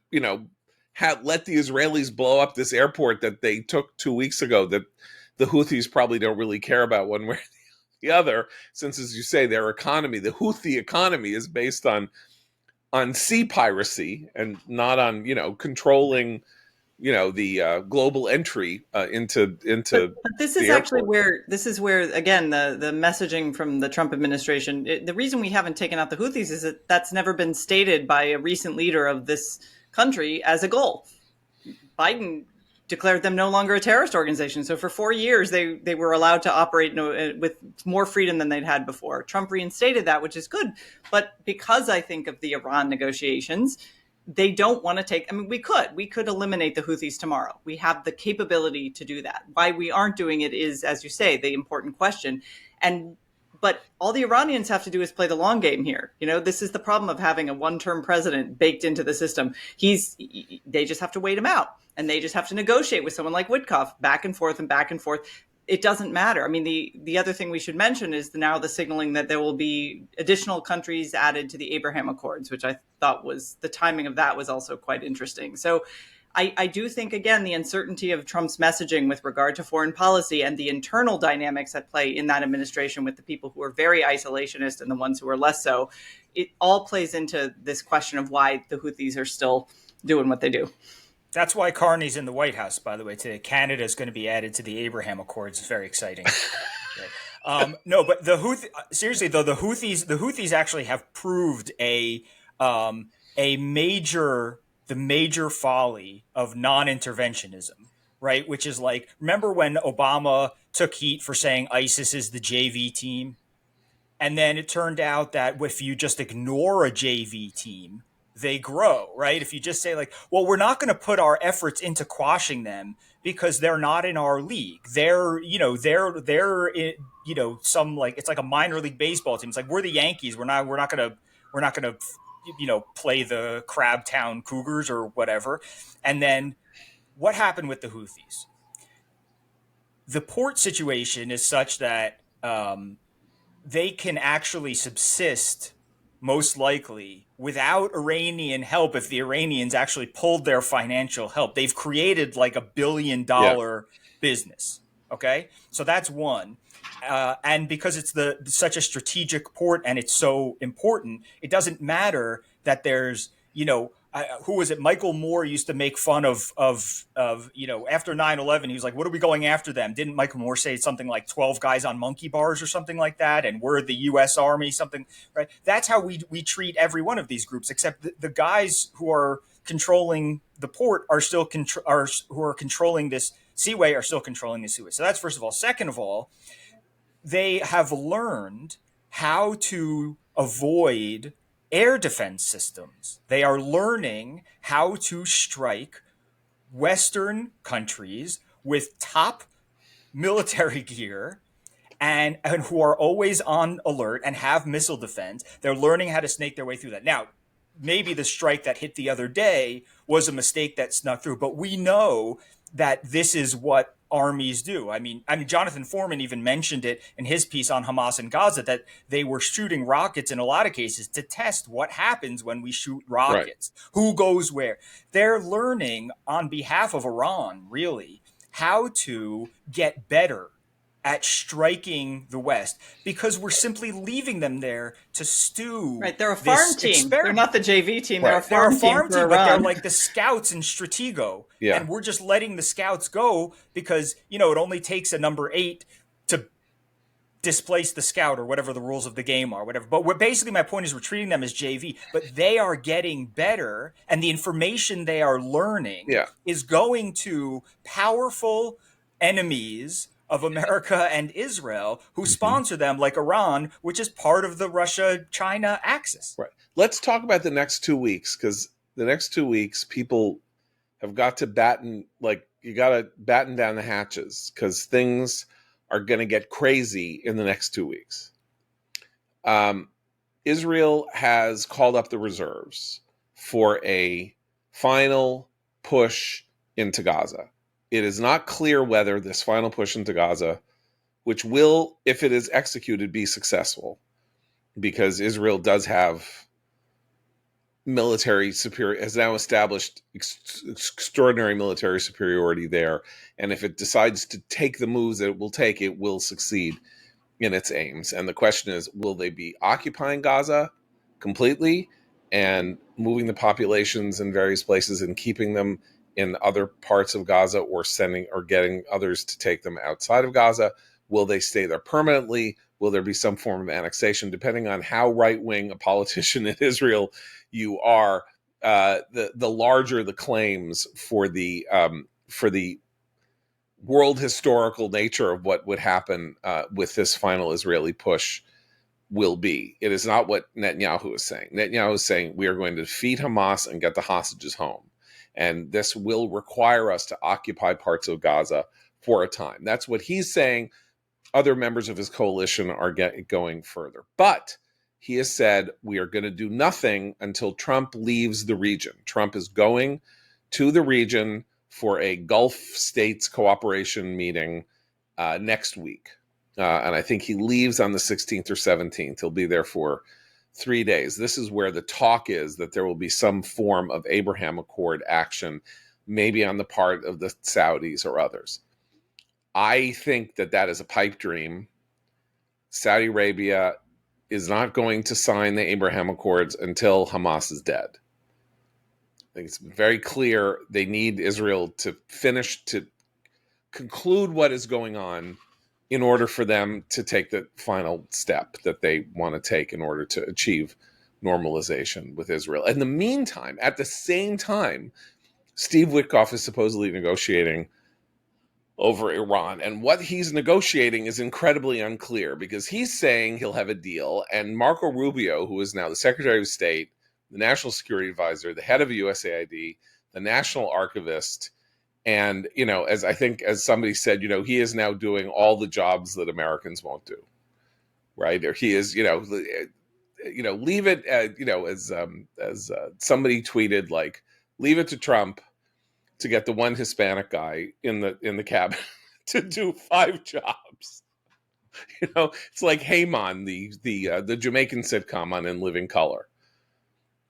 Speaker 1: let the Israelis blow up this airport that they took 2 weeks ago that the Houthis probably don't really care about one way or the other, since, as you say, their economy, the Houthi economy, is based on sea piracy and not on, controlling the global entry into
Speaker 3: but this is actually where again the messaging from the Trump administration, the reason we haven't taken out the Houthis is that that's never been stated by a recent leader of this country as a goal. Biden declared them no longer a terrorist organization. So for 4 years, they were allowed to operate with more freedom than they'd had before. Trump reinstated that, which is good. But because I think of the Iran negotiations, they don't want to take, I mean, we could eliminate the Houthis tomorrow. We have the capability to do that. Why we aren't doing it is, as you say, the important question. But all the Iranians have to do is play the long game here. This is the problem of having a one-term president baked into the system. They just have to wait him out, and they just have to negotiate with someone like Witkoff, back and forth and back and forth. It doesn't matter. I mean, the other thing we should mention is now the signaling that there will be additional countries added to the Abraham Accords, which I thought the timing of that was also quite interesting. So I do think, again, the uncertainty of Trump's messaging with regard to foreign policy and the internal dynamics at play in that administration with the people who are very isolationist and the ones who are less so, it all plays into this question of why the Houthis are still doing what they do.
Speaker 2: That's why Carney's in the White House, by the way, today. Canada is going to be added to the Abraham Accords. It's very exciting. No, but seriously though, the Houthis actually have proved the major folly of non-interventionism, right? Which is like, remember when Obama took heat for saying ISIS is the JV team? And then it turned out that if you just ignore a JV team, they grow, right? If you just say like, well, we're not going to put our efforts into quashing them because they're not in our league. They're some, like, it's like a minor league baseball team. It's like, we're the Yankees. We're not going to play the Crabtown Cougars or whatever. And then what happened with the Houthis? The port situation is such that they can actually subsist most likely without Iranian help if the Iranians actually pulled their financial help. They've created like $1 billion business. Okay. So that's one. And because it's such a strategic port and it's so important, it doesn't matter that there's, who was it? Michael Moore used to make fun of after 9/11, he was like, what are we going after them? Didn't Michael Moore say something like 12 guys on monkey bars or something like that? And we're the U.S. Army, something, right? That's how we treat every one of these groups, except the guys who are controlling the port are still who are controlling this seaway are still controlling the seaway. So that's first of all. Second of all, they have learned how to avoid air defense systems. They are learning how to strike Western countries with top military gear and who are always on alert and have missile defense. They're learning how to snake their way through that. Now, maybe the strike that hit the other day was a mistake that snuck through, but we know that this is what armies do. I mean, Jonathan Foreman even mentioned it in his piece on Hamas and Gaza, that they were shooting rockets in a lot of cases to test what happens when we shoot rockets, who goes where. They're learning on behalf of Iran, really, how to get better at striking the West, because we're simply leaving them there to stew.
Speaker 3: Right, they're a farm team. They're not the JV team. They're a farm team,
Speaker 2: but they're like the scouts in Stratego. Yeah. And we're just letting the scouts go because, it only takes a number 8 to displace the scout or whatever the rules of the game are, whatever. But basically my point is we're treating them as JV, but they are getting better, and the information they are learning is going to powerful enemies of America and Israel who sponsor them, like Iran, which is part of the Russia-China axis.
Speaker 1: Right. Let's talk about the next 2 weeks, because the next 2 weeks, people have got to you got to batten down the hatches, because things are going to get crazy in the next 2 weeks. Israel has called up the reserves for a final push into Gaza. It is not clear whether this final push into Gaza, which will, if it is executed, be successful, because Israel does have military superiority, has now established extraordinary military superiority there. And if it decides to take the moves that it will take, it will succeed in its aims. And the question is, will they be occupying Gaza completely and moving the populations in various places and keeping them in other parts of Gaza, or getting others to take them outside of Gaza? Will they stay there permanently? Will there be some form of annexation? Depending on how right-wing a politician in Israel you are, the larger the claims for the for the world historical nature of what would happen with this final Israeli push will be. It is not what Netanyahu is saying. Netanyahu is saying we are going to defeat Hamas and get the hostages home. And this will require us to occupy parts of Gaza for a time. That's what he's saying. Other members of his coalition are going further. But he has said we are going to do nothing until Trump leaves the region. Trump is going to the region for a Gulf states cooperation meeting next week. And I think he leaves on the 16th or 17th. He'll be there for 3 days. This is where the talk is that there will be some form of Abraham Accord action, maybe on the part of the Saudis or others. I think that that is a pipe dream. Saudi Arabia is not going to sign the Abraham Accords until Hamas is dead. I think it's very clear they need Israel to conclude what is going on in order for them to take the final step that they want to take in order to achieve normalization with Israel. In the meantime, at the same time, Steve Witkoff is supposedly negotiating over Iran. And what he's negotiating is incredibly unclear because he's saying he'll have a deal. And Marco Rubio, who is now the Secretary of State, the National Security Advisor, the head of USAID, the National Archivist, and, as somebody said, he is now doing all the jobs that Americans won't do, right? Or he is, leave it, as somebody tweeted, like, leave it to Trump to get the one Hispanic guy in the cabinet to do 5 jobs. It's like Heyman, the Jamaican sitcom on In Living Color,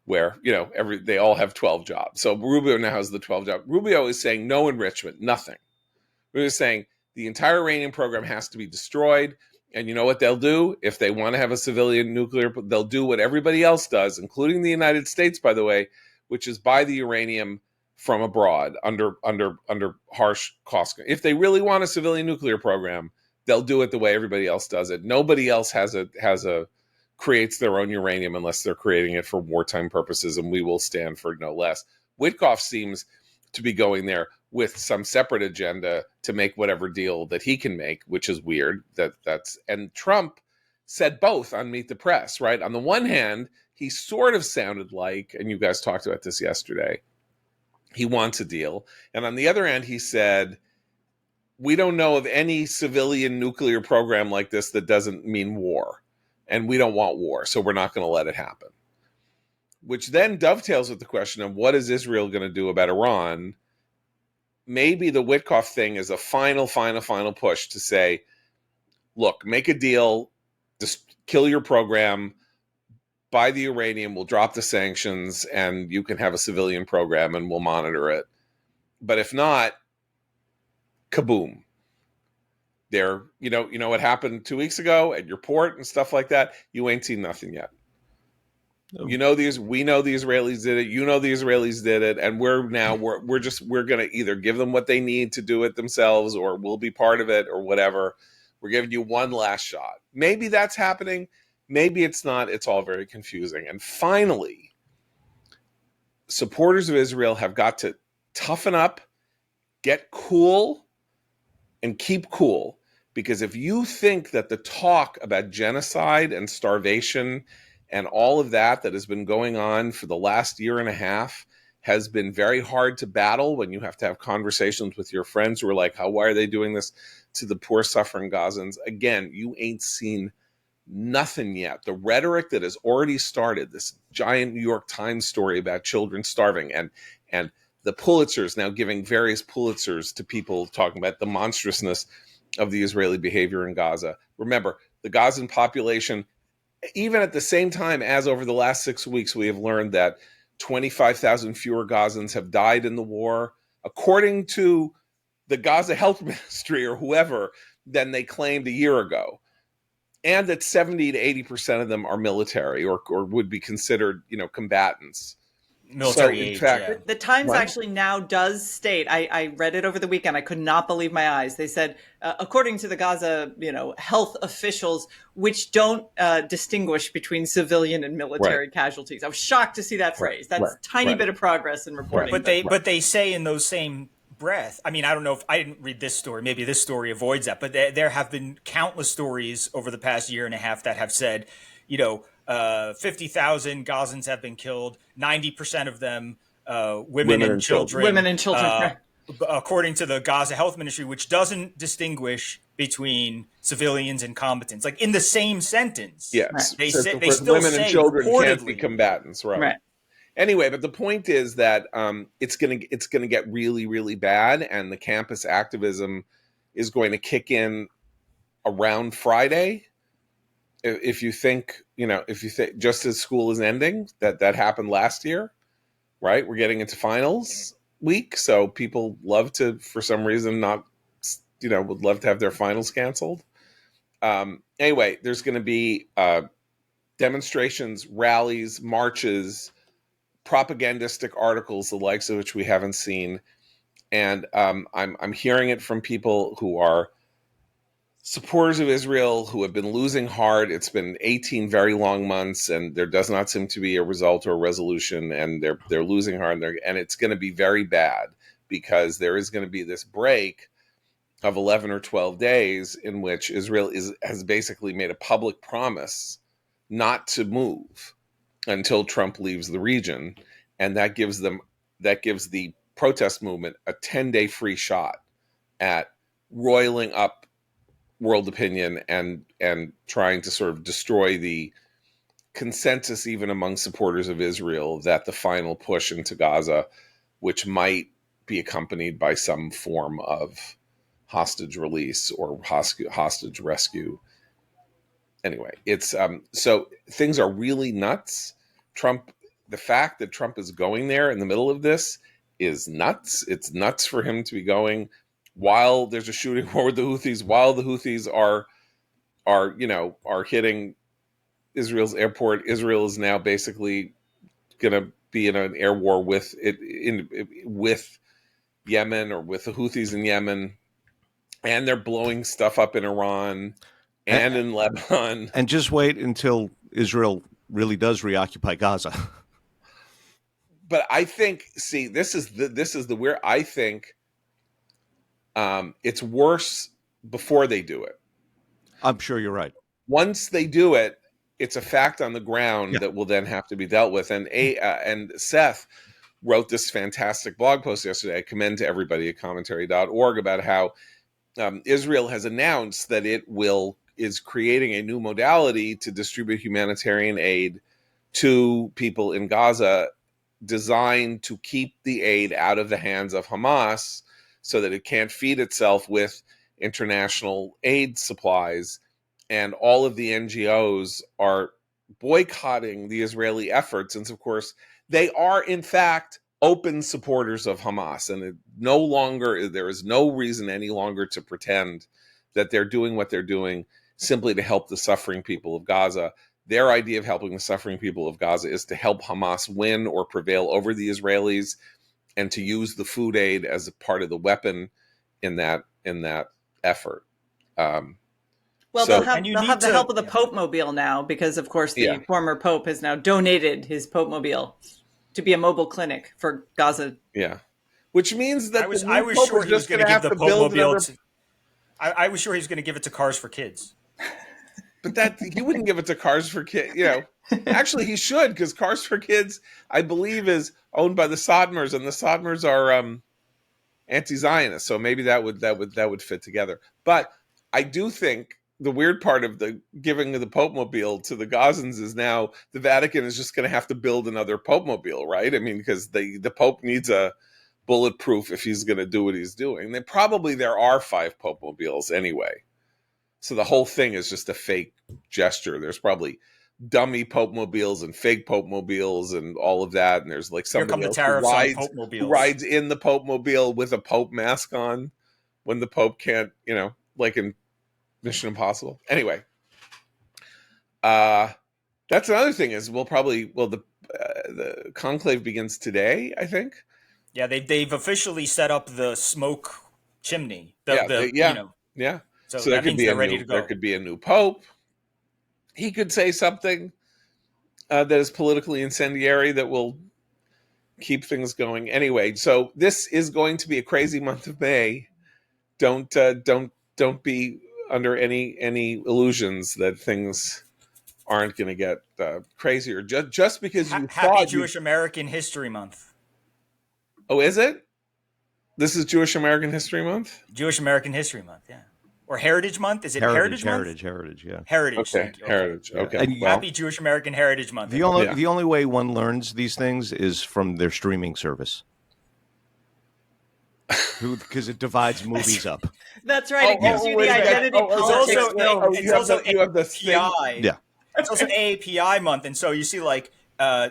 Speaker 1: where they all have 12 jobs. So Rubio now has the 12 job. Rubio is saying no enrichment, nothing. Rubio is saying the entire Iranian program has to be destroyed. And you know what they'll do if they want to have a civilian nuclear? They'll do what everybody else does, including the United States, by the way, which is buy the uranium from abroad under harsh cost. If they really want a civilian nuclear program, they'll do it the way everybody else does it. Nobody else creates their own uranium unless they're creating it for wartime purposes, and we will stand for no less. Witkoff seems to be going there with some separate agenda to make whatever deal that he can make, which is weird. And Trump said both on Meet the Press, right? On the one hand, he sort of sounded like, and you guys talked about this yesterday, he wants a deal. And on the other hand, he said, we don't know of any civilian nuclear program like this that doesn't mean war. And we don't want war, so we're not going to let it happen. Which then dovetails with the question of what is Israel going to do about Iran? Maybe the Witkoff thing is a final push to say, look, make a deal, just kill your program, buy the uranium, we'll drop the sanctions, and you can have a civilian program and we'll monitor it. But if not, kaboom. There, you know what happened 2 weeks ago at your port and stuff like that. You ain't seen nothing yet. No. We know the Israelis did it. The Israelis did it, and we're going to either give them what they need to do it themselves, or we'll be part of it, or whatever. We're giving you one last shot. Maybe that's happening. Maybe it's not. It's all very confusing. And finally, supporters of Israel have got to toughen up, get cool, and keep cool. Because if you think that the talk about genocide and starvation and all of that has been going on for the last year and a half has been very hard to battle when you have to have conversations with your friends who are like, why are they doing this to the poor suffering Gazans? Again, you ain't seen nothing yet. The rhetoric that has already started, this giant New York Times story about children starving, and the Pulitzers now giving various Pulitzers to people talking about the monstrousness of the Israeli behavior in Gaza. Remember, the Gazan population, even at the same time as over the last 6 weeks, we have learned that 25,000 fewer Gazans have died in the war, according to the Gaza Health Ministry or whoever, than they claimed a year ago. And that 70 to 80% of them are military or would be considered, combatants.
Speaker 2: Military age, yeah.
Speaker 3: The Times actually now does state, I read it over the weekend, I could not believe my eyes. They said, according to the Gaza, health officials, which don't distinguish between civilian and military casualties. I was shocked to see that phrase. That's a tiny bit of progress in reporting.
Speaker 2: But they say in those same breath, I mean, I don't know if I didn't read this story. Maybe this story avoids that, but there have been countless stories over the past year and a half that have said, 50,000 Gazans have been killed, 90% of them women and children.
Speaker 3: Women and children. Right.
Speaker 2: According to the Gaza Health Ministry, which doesn't distinguish between civilians and combatants, like in the same sentence.
Speaker 1: Yes,
Speaker 2: They
Speaker 1: so
Speaker 2: say they still
Speaker 1: women
Speaker 2: say
Speaker 1: and children can't be
Speaker 2: reportedly.
Speaker 1: combatants, right? Anyway, but the point is that it's gonna get really, really bad, and the campus activism is going to kick in around Friday. If you think, just as school is ending, that happened last year, right? We're getting into finals week, so people love to, for some reason, not, would love to have their finals canceled. Anyway, there's going to be demonstrations, rallies, marches, propagandistic articles, the likes of which we haven't seen, and I'm hearing it from people who are supporters of Israel who have been losing heart. It's been 18 very long months, and there does not seem to be a result or a resolution, and they're losing heart, and it's going to be very bad because there is going to be this break of 11 or 12 days in which Israel has basically made a public promise not to move until Trump leaves the region, and that gives the protest movement a 10-day free shot at roiling up world opinion and trying to sort of destroy the consensus even among supporters of Israel that the final push into Gaza, which might be accompanied by some form of hostage release or hostage rescue. Anyway, it's so things are really nuts. The fact that Trump is going there in the middle of this is nuts. It's nuts for him to be going while there's a shooting war with the Houthis, while the Houthis are hitting Israel's airport. Israel is now basically going to be in an air war with Yemen, or with the Houthis in Yemen, and they're blowing stuff up in Iran and in Lebanon.
Speaker 4: And just wait until Israel really does reoccupy Gaza.
Speaker 1: But I think, this is the weird. I think it's worse before they do it.
Speaker 4: I'm sure you're right.
Speaker 1: Once they do it, it's a fact on the ground that will then have to be dealt with. And Seth wrote this fantastic blog post yesterday. I commend to everybody at commentary.org about how Israel has announced that it is creating a new modality to distribute humanitarian aid to people in Gaza, designed to keep the aid out of the hands of Hamas so that it can't feed itself with international aid supplies. And all of the NGOs are boycotting the Israeli efforts. And of course, they are, in fact, open supporters of Hamas. And there is no reason any longer to pretend that they're doing what they're doing simply to help the suffering people of Gaza. Their idea of helping the suffering people of Gaza is to help Hamas win or prevail over the Israelis, and to use the food aid as a part of the weapon in that effort.
Speaker 3: They'll have the help of the Pope Mobile now, because of course the former Pope has now donated his Pope Mobile to be a mobile clinic for Gaza.
Speaker 1: Yeah, which means that
Speaker 2: I was sure he was going to give the Pope Mobile. I was sure he was going to give it to Cars for Kids.
Speaker 1: But he wouldn't give it to Cars for Kids. Actually, he should, because Cars for Kids, I believe, is owned by the Sodmers, and the Sodmers are anti-Zionist. So maybe that would fit together. But I do think the weird part of the giving of the Pope Mobile to the Gazans is now the Vatican is just going to have to build another Pope Mobile, right? I mean, because the Pope needs a bulletproof if he's going to do what he's doing. There are 5 Pope Mobiles anyway. So the whole thing is just a fake gesture. There's probably dummy Pope Mobiles and fake Pope Mobiles and all of that. And there's like somebody else who rides in the Pope Mobile with a Pope mask on when the Pope can't, like in Mission Impossible. Anyway, that's another thing is the conclave begins today, I think.
Speaker 2: Yeah, they've officially set up the smoke chimney. So that means they're ready to go.
Speaker 1: There could be a new pope. He could say something that is politically incendiary that will keep things going. Anyway, so this is going to be a crazy month of May. Don't be under any illusions that things aren't going to get crazier. Just because you
Speaker 2: Happy
Speaker 1: thought
Speaker 2: Jewish American History Month.
Speaker 1: Oh, is it? This is Jewish American History Month?
Speaker 2: Jewish American History Month, yeah. Or Heritage Month? Is it Heritage Month?
Speaker 4: Heritage, yeah.
Speaker 2: Heritage,
Speaker 1: Okay,
Speaker 2: thank you.
Speaker 1: Heritage.
Speaker 4: Yeah.
Speaker 1: Okay.
Speaker 4: And
Speaker 1: Well,
Speaker 2: Happy Jewish American Heritage Month.
Speaker 4: The only way one learns these things is from their streaming service. Because it divides movies up.
Speaker 3: That's right. It gives you the identity politics.
Speaker 1: You have the thing.
Speaker 4: Yeah.
Speaker 2: It's also AAPI month, and so you see like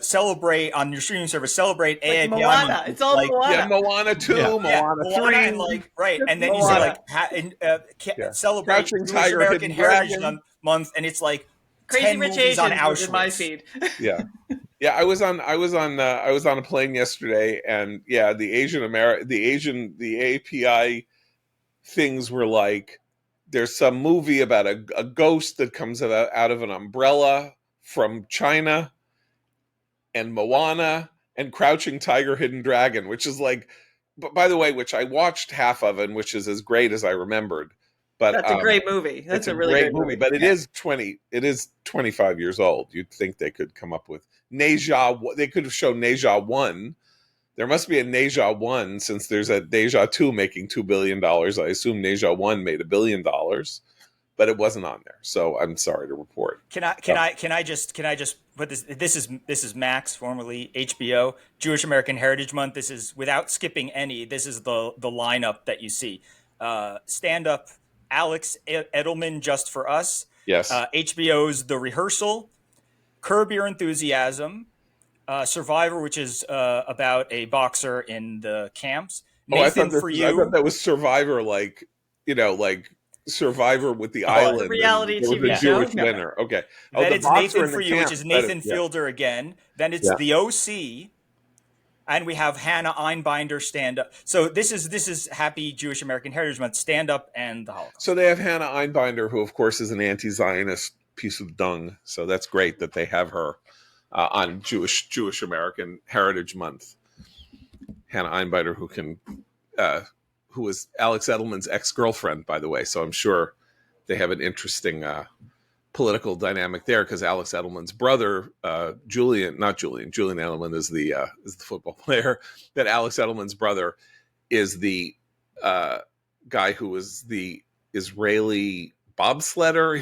Speaker 2: celebrate on your streaming service, celebrate
Speaker 3: Like
Speaker 2: AAPI
Speaker 3: Moana.
Speaker 2: month.
Speaker 3: It's all
Speaker 2: like,
Speaker 3: Moana.
Speaker 1: Yeah, Moana 2, Moana 3.
Speaker 2: And like right, and then
Speaker 1: Moana.
Speaker 2: you see like celebrate
Speaker 1: Crouching
Speaker 2: Jewish
Speaker 1: Tiger,
Speaker 2: American
Speaker 1: Hidden
Speaker 2: Heritage
Speaker 1: Dragon.
Speaker 2: month, and it's like
Speaker 3: Crazy
Speaker 2: 10
Speaker 3: Rich
Speaker 2: movies on
Speaker 3: Asians was in my
Speaker 2: Auschwitz.
Speaker 3: feed.
Speaker 1: Yeah. I was on a plane yesterday, and yeah, the API things were like, there's some movie about a ghost that comes out of an umbrella from China, and Moana, and Crouching Tiger, Hidden Dragon, which is like, but by the way, which I watched half of, and which is as great as I remembered. But
Speaker 3: That's a great movie. That's
Speaker 1: it's
Speaker 3: a really great
Speaker 1: movie. But it is 25 years old. You'd think they could come up with Neja. They could have shown Neja 1. There must be a Neja 1, since there's a Neja 2 making $2 billion. I assume Neja 1 made $1 billion, but it wasn't on there. So I'm sorry to report.
Speaker 2: Can I just put this? This is Max, formerly HBO, Jewish American Heritage Month. This is, without skipping any, this is the lineup that you see. Stand up, Alex Edelman, Just for Us.
Speaker 1: Yes.
Speaker 2: HBO's The Rehearsal, Curb Your Enthusiasm, Survivor, which is about a boxer in the camps. Nathan For You.
Speaker 1: I thought that was Survivor, like Survivor with the island.
Speaker 3: The reality
Speaker 1: TV
Speaker 3: TV
Speaker 1: show.
Speaker 3: show.
Speaker 1: Winner. Okay.
Speaker 2: Then
Speaker 1: the
Speaker 2: it's
Speaker 1: boxer
Speaker 2: Nathan
Speaker 1: in the
Speaker 2: For You,
Speaker 1: camp.
Speaker 2: which is Nathan Fielder again. Then it's The OC. And we have Hannah Einbinder, Stand Up. So this is Happy Jewish American Heritage Month, Stand Up and the Holocaust.
Speaker 1: So they have Hannah Einbinder, who of course is an anti-Zionist piece of dung. So that's great that they have her on Jewish American Heritage Month. Hannah Einbinder, who was Alex Edelman's ex-girlfriend, by the way. So I'm sure they have an interesting political dynamic there, because Alex Edelman's brother, Julian Edelman is the football player. That Alex Edelman's brother is the guy who was the Israeli bobsledder.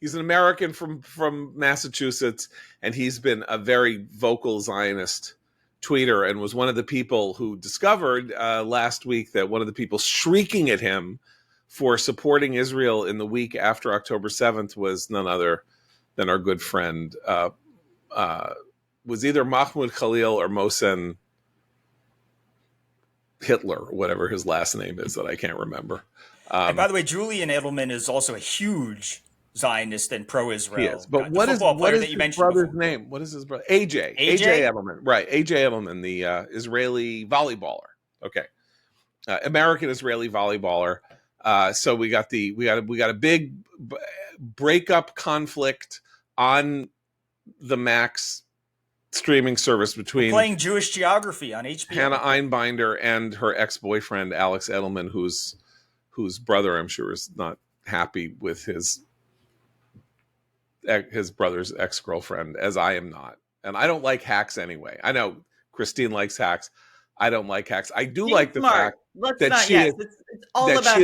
Speaker 1: He's an American from Massachusetts, and he's been a very vocal Zionist tweeter, and was one of the people who discovered last week that one of the people shrieking at him for supporting Israel in the week after October 7th was none other than our good friend, was either Mahmoud Khalil or Mohsen Hitler, or whatever his last name is that I can't remember.
Speaker 2: And by the way, Julian Edelman is also a huge Zionist and pro-Israel.
Speaker 1: He is. But what is his brother's name? What is his brother? AJ Edelman. Right. AJ Edelman, the Israeli volleyballer. Okay. American Israeli volleyballer. So we got a big breakup conflict on the Max streaming service between
Speaker 2: playing Jewish Geography on HBO.
Speaker 1: Hannah Einbinder and her ex-boyfriend Alex Edelman, whose brother, I'm sure, is not happy with his brother's ex-girlfriend, as I am not. And I don't like hacks anyway. I know Christine likes hacks. I don't like hacks. I do like the fact that she is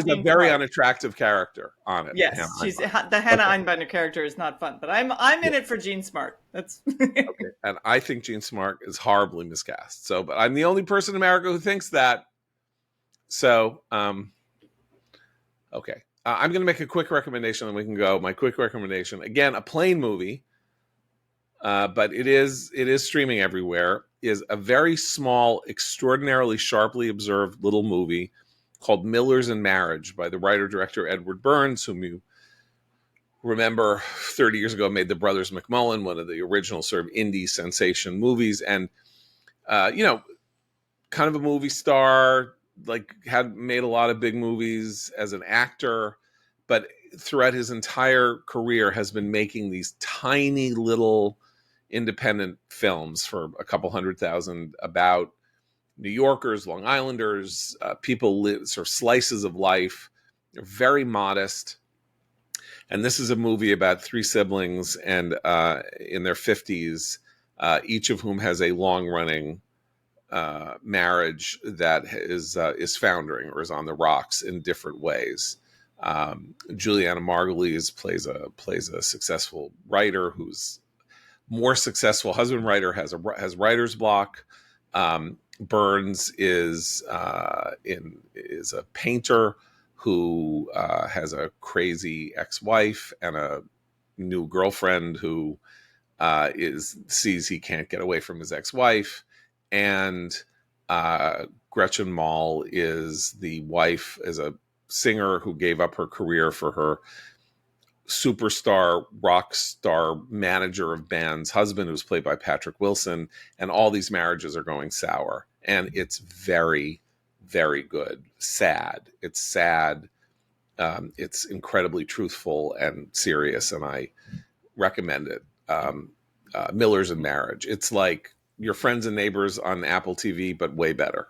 Speaker 1: a very unattractive character on it.
Speaker 3: Yes, the Hannah Einbinder character is not fun, but I'm in it for Jean Smart. That's
Speaker 1: okay. And I think Jean Smart is horribly miscast. So, but I'm the only person in America who thinks that. So, okay. I'm going to make a quick recommendation, and we can go. My quick recommendation, again, a plain movie, but it is streaming everywhere, is a very small, extraordinarily sharply observed little movie called Millers in Marriage by the writer-director Edward Burns, whom you remember 30 years ago made The Brothers McMullen, one of the original sort of indie sensation movies. And, kind of a movie star, like had made a lot of big movies as an actor, but throughout his entire career has been making these tiny little independent films for a couple 100,000 about New Yorkers, Long Islanders, people live sort of slices of life. They're very modest. And this is a movie about three siblings and in their 50s, each of whom has a long-running marriage that is foundering or is on the rocks in different ways. Juliana Margulies plays a successful writer who's more successful husband writer, has writer's block. Burns is a painter who has a crazy ex-wife and a new girlfriend who sees he can't get away from his ex-wife. And Gretchen Mol is the wife, is a singer who gave up her career for her superstar rock star manager of bands husband, who's played by Patrick Wilson, and all these marriages are going sour, and it's very, very good. It's sad. It's incredibly truthful and serious, and I recommend it. Millers and Marriage. It's like Your Friends and Neighbors on Apple TV, but way better.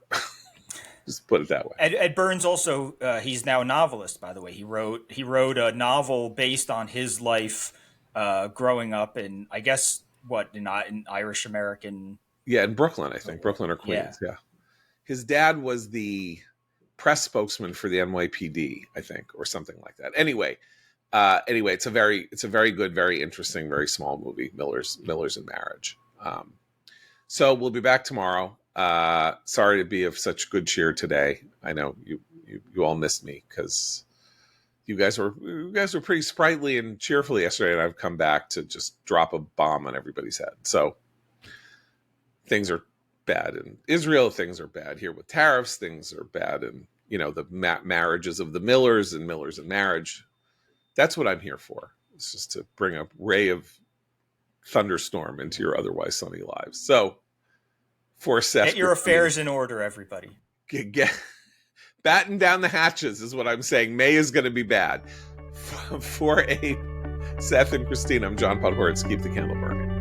Speaker 1: Just put it that way.
Speaker 2: Ed Burns also, he's now a novelist, by the way. He wrote a novel based on his life growing up in, I guess, in Irish American.
Speaker 1: Yeah, in Brooklyn, I think. Brooklyn or Queens, yeah. His dad was the press spokesman for the NYPD, I think, or something like that. Anyway, it's a very good, very interesting, very small movie, Millers and Marriage. So we'll be back tomorrow. Sorry to be of such good cheer today. I know you all missed me because you guys were pretty sprightly and cheerful yesterday, and I've come back to just drop a bomb on everybody's head. So things are bad in Israel. Things are bad here with tariffs. Things are bad in the marriages of the Millers and Marriage. That's what I'm here for. It's just to bring a ray of thunderstorm into your otherwise sunny lives. So. For Seth,
Speaker 2: get your affairs in order, everybody.
Speaker 1: Batten down the hatches is what I'm saying. May is going to be bad. For Seth and Christine, I'm John Podhoretz. Keep the candle burning.